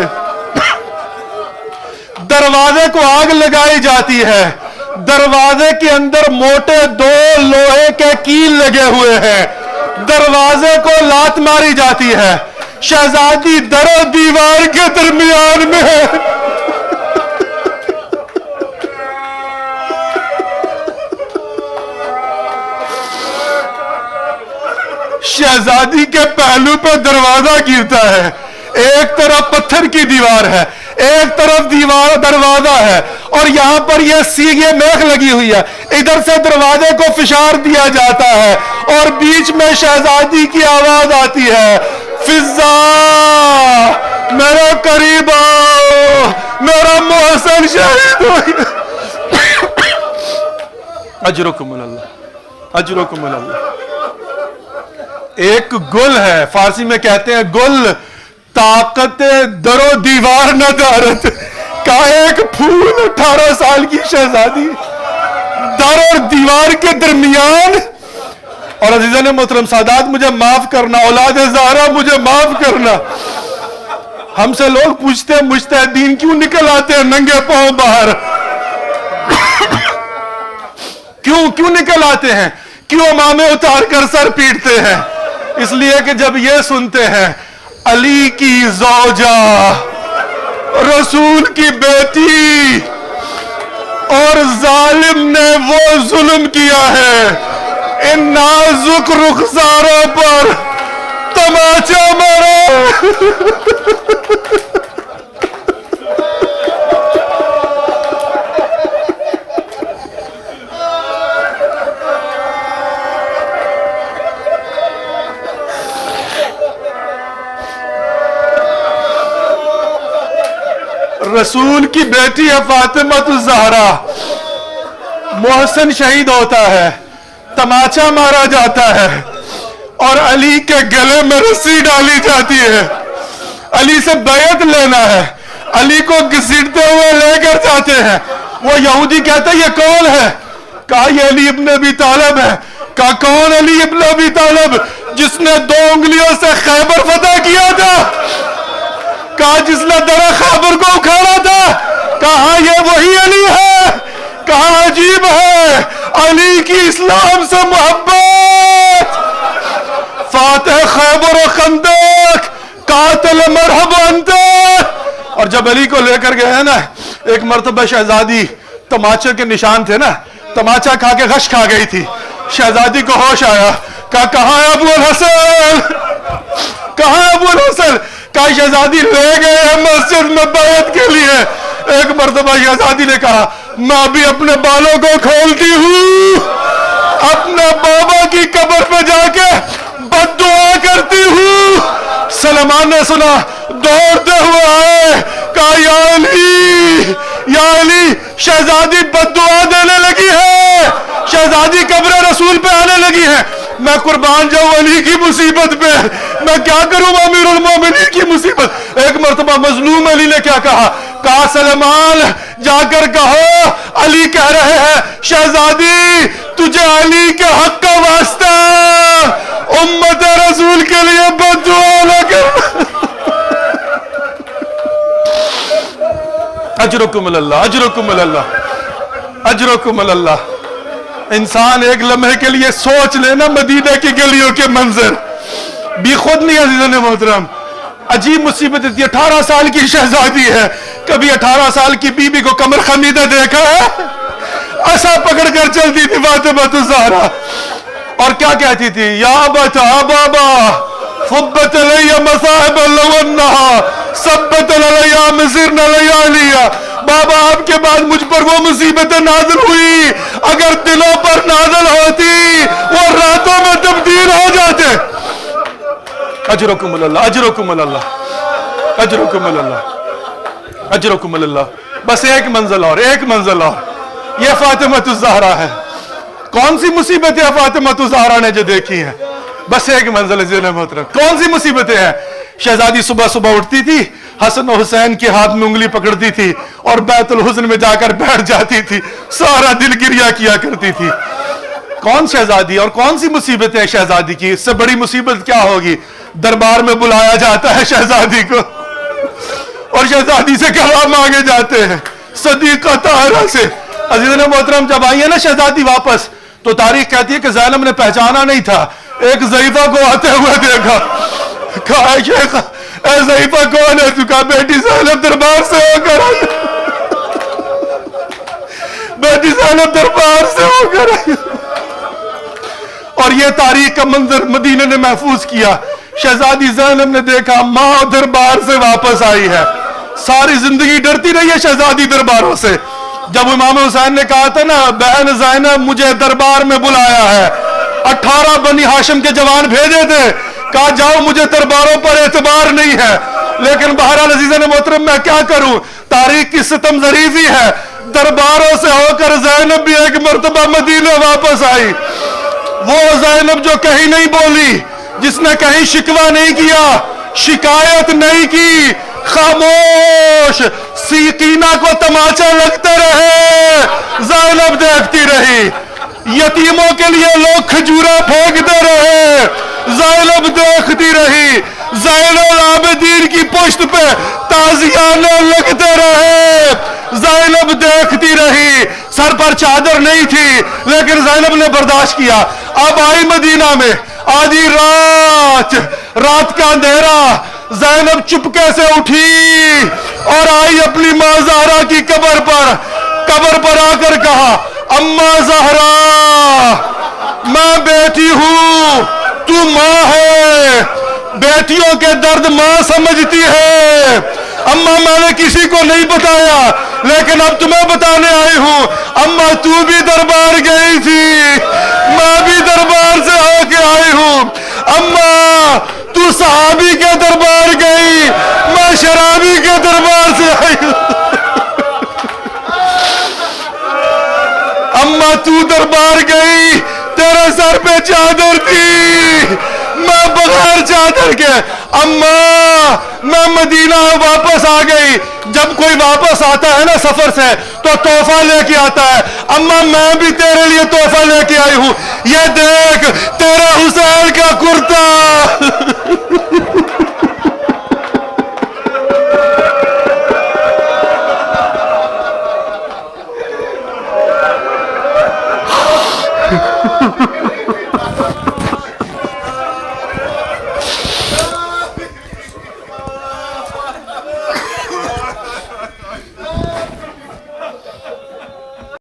دروازے کو آگ لگائی جاتی ہے. دروازے کے اندر موٹے 2 لوہے کے کیل لگے ہوئے ہیں. دروازے کو لات ماری جاتی ہے. شہزادی در و دیوار کے درمیان میں ہے. شہزادی کے پہلو پہ دروازہ گرتا ہے. ایک طرف پتھر کی دیوار ہے، ایک طرف دروازہ ہے، اور یہاں پر یہ سیگے میخ لگی ہوئی ہے. ادھر سے دروازے کو فشار دیا جاتا ہے اور بیچ میں شہزادی کی آواز آتی ہے، فضا میرے قریب آؤ، میرا محسن شہید ہو گیا. اجرکم اللہ، اجرکم اللہ. ایک گل ہے، فارسی میں کہتے ہیں گل طاقت در و دیوار نہ دارت، کا ایک پھول 18 سال کی شہزادی در اور دیوار کے درمیان. اور عزیزان محترم سادات مجھے معاف کرنا، اولاد زہرا مجھے معاف کرنا، ہم سے لوگ پوچھتے ہیں مجتہدین کیوں نکل آتے ہیں ننگے پاؤں باہر؟ کیوں نکل آتے ہیں؟ کیوں امامے اتار کر سر پیٹتے ہیں؟ اس لیے کہ جب یہ سنتے ہیں علی کی زوجہ، رسول کی بیٹی، اور ظالم نے وہ ظلم کیا ہے، ان نازک رخساروں پر تماچا مارا. رسول کی بیٹی ہے فاطمہ الزہرا، محسن شہید ہوتا ہے، تماچا مارا جاتا ہے، اور علی کے گلے میں رسی ڈالی جاتی ہے. علی سے بیعت لینا ہے، علی کو گھسیٹتے ہوئے لے کر جاتے ہیں. وہ یہودی کہتا ہے یہ کون ہے؟ کہا یہ علی ابن ابی طالب ہے. کہا کون علی ابن ابی طالب؟ جس نے 2 انگلیوں سے خیبر فتح کیا تھا. کہا جس نے درہ خیبر کو اکھاڑا تھا. کہا یہ وہی علی ہے. کہا عجیب ہے، علی کی اسلام سے محبت، فاتح خیبر و خندق، قاتل مرحب انت. اور جب علی کو لے کر گئے ہیں نا، ایک مرتبہ شہزادی تماچے کے نشان تھے نا، تماچا کھا کے غش کھا گئی تھی. شہزادی کو ہوش آیا، کہا کہاں ہے ابو الحسن؟ کہاں ہے ابو الحسن؟ کہا شہزادی لے گئے ہیں مسجد میں بیعت کے لیے. ایک مرتبہ شہزادی نے کہا میں بھی اپنے بالوں کو کھولتی ہوں، اپنے بابا کی قبر پہ جا کے بد دعا کرتی ہوں. سلمان نے سنا، دوڑتے ہوئے آئے، کہا یا علی، یا علی، شہزادی بد دعا دینے لگی ہے، شہزادی قبر رسول پہ آنے لگی ہے. میں قربان جاؤں علی کی مصیبت پہ، میں کیا کروں امیر المومنین کی مصیبت. ایک مرتبہ مظلوم علی نے کیا کہا؟ کہا سلمان جا کر کہو علی کہہ رہے ہیں شہزادی تجھے علی کے حق کا واسطہ امت رسول کے لیے بد دعا نہ کر. اجرکم اللہ، اجرکم اللہ، اجرکم اللہ. انسان ایک لمحے کے لیے سوچ لینا مدینہ کی گلیوں کے منظر بھی خود نہیں. عزیزان محترم عجیب مصیبت تھی. 18 سال کی شہزادی ہے. کبھی 18 سال کی بی بی کو کمر خمیدہ دیکھا ہے؟ ایسا پکڑ کر چلتی تھی فاطمہ الزہرا، اور کیا کہتی تھی؟ یا بتا بابا فبت علی مصائب لو انہا ثبت علی مصرن علی علیہ. بابا آپ کے بعد مجھ پر وہ مصیبتیں نازل ہوئی، اگر دلوں پر نازل ہوتی وہ راتوں میں تبدیل ہو جاتے. اجرکم اللہ، اجرکم اللہ، اجرکم اللہ، اجرکم اللہ. بس ایک منزل اور، ایک منزل اور. یہ فاطمہ الزہرا ہے. کون سی مصیبتیں فاطمہ الزہرا نے جو دیکھی ہیں؟ بس ایک منزل ہے محترم. کون سی مصیبتیں ہیں؟ شہزادی صبح صبح اٹھتی تھی، حسن و حسین کے ہاتھ میں انگلی پکڑتی تھی اور بیت الحزن میں جا کر بیٹھ جاتی تھی، سارا دل گریا کیا کرتی تھی. کون شہزادی اور کون سی مصیبتیں ہیں شہزادی کی؟ اس سے بڑی مصیبت کیا ہوگی؟ دربار میں بلایا جاتا ہے شہزادی کو اور شہزادی سے گواہ مانگے جاتے ہیں صدیقہ طاہرہ سے. عزیزان محترم جب آئی ہے نا شہزادی واپس، تو تاریخ کہتی ہے کہ زینب نے پہچانا نہیں تھا. ایک ضعیفہ کو آتے ہوئے دیکھا، کہا شیخ اے ضعیفہ کون ہے؟ تو کہا بیٹی زینب دربار سے ہو کر آئی، بیٹی زینب دربار سے ہو کر آئی. اور یہ تاریخ کا منظر مدینہ نے محفوظ کیا. شہزادی زینب نے دیکھا ماں دربار سے واپس آئی ہے. ساری زندگی ڈرتی رہی ہے شہزادی درباروں سے. جب امام حسین نے کہا تھا نا بہن زینب مجھے دربار میں بلایا ہے، 18 بنی ہاشم کے جوان بھیجے تھے، کہا جاؤ مجھے درباروں پر اعتبار نہیں ہے. لیکن بہرحال عزیزان محترم میں کیا کروں، تاریخ کی ستم ظریفی ہے، درباروں سے ہو کر زینب بھی ایک مرتبہ مدینہ واپس آئی. وہ زینب جو کہیں نہیں بولی، جس نے کہیں شکوہ نہیں کیا، شکایت نہیں کی، خاموش، سیقینہ کو تماچا لگتے رہے، زینب دیکھتی رہی. یتیموں کے لیے لوگ کھجوریں پھینکتے رہے، زینب دیکھتی رہی. زین العابدین کی پشت پہ تازیانے لگتے رہے، زینب دیکھتی رہی. سر پر چادر نہیں تھی لیکن زینب نے برداشت کیا. اب آئی مدینہ میں آدھی رات کا اندھیرا، زینب چپکے سے اٹھی اور آئی اپنی ماں زہرا کی قبر پر آ کر کہا، اماں زہرا، میں بیٹی ہوں، تو ماں ہے، بیٹیوں کے درد ماں سمجھتی ہے. اماں میں نے کسی کو نہیں بتایا لیکن اب تمہیں بتانے آئی ہوں. اماں تو بھی دربار گئی تھی، میں بھی دربار سے ہو کے آئی ہوں. اماں تو صحابی کے دربار گئی، میں شرابی کے دربار سے آئی ہوں. اماں تو دربار گئی، تیرے سر پہ چادر تھی، میں بغیر چادر کے. اماں میں مدینہ واپس آ گئی. جب کوئی واپس آتا ہے نا سفر سے تو تحفہ لے کے آتا ہے. اماں میں بھی تیرے لیے تحفہ لے کے آئی ہوں، یہ دیکھ تیرے حسین کا کرتا.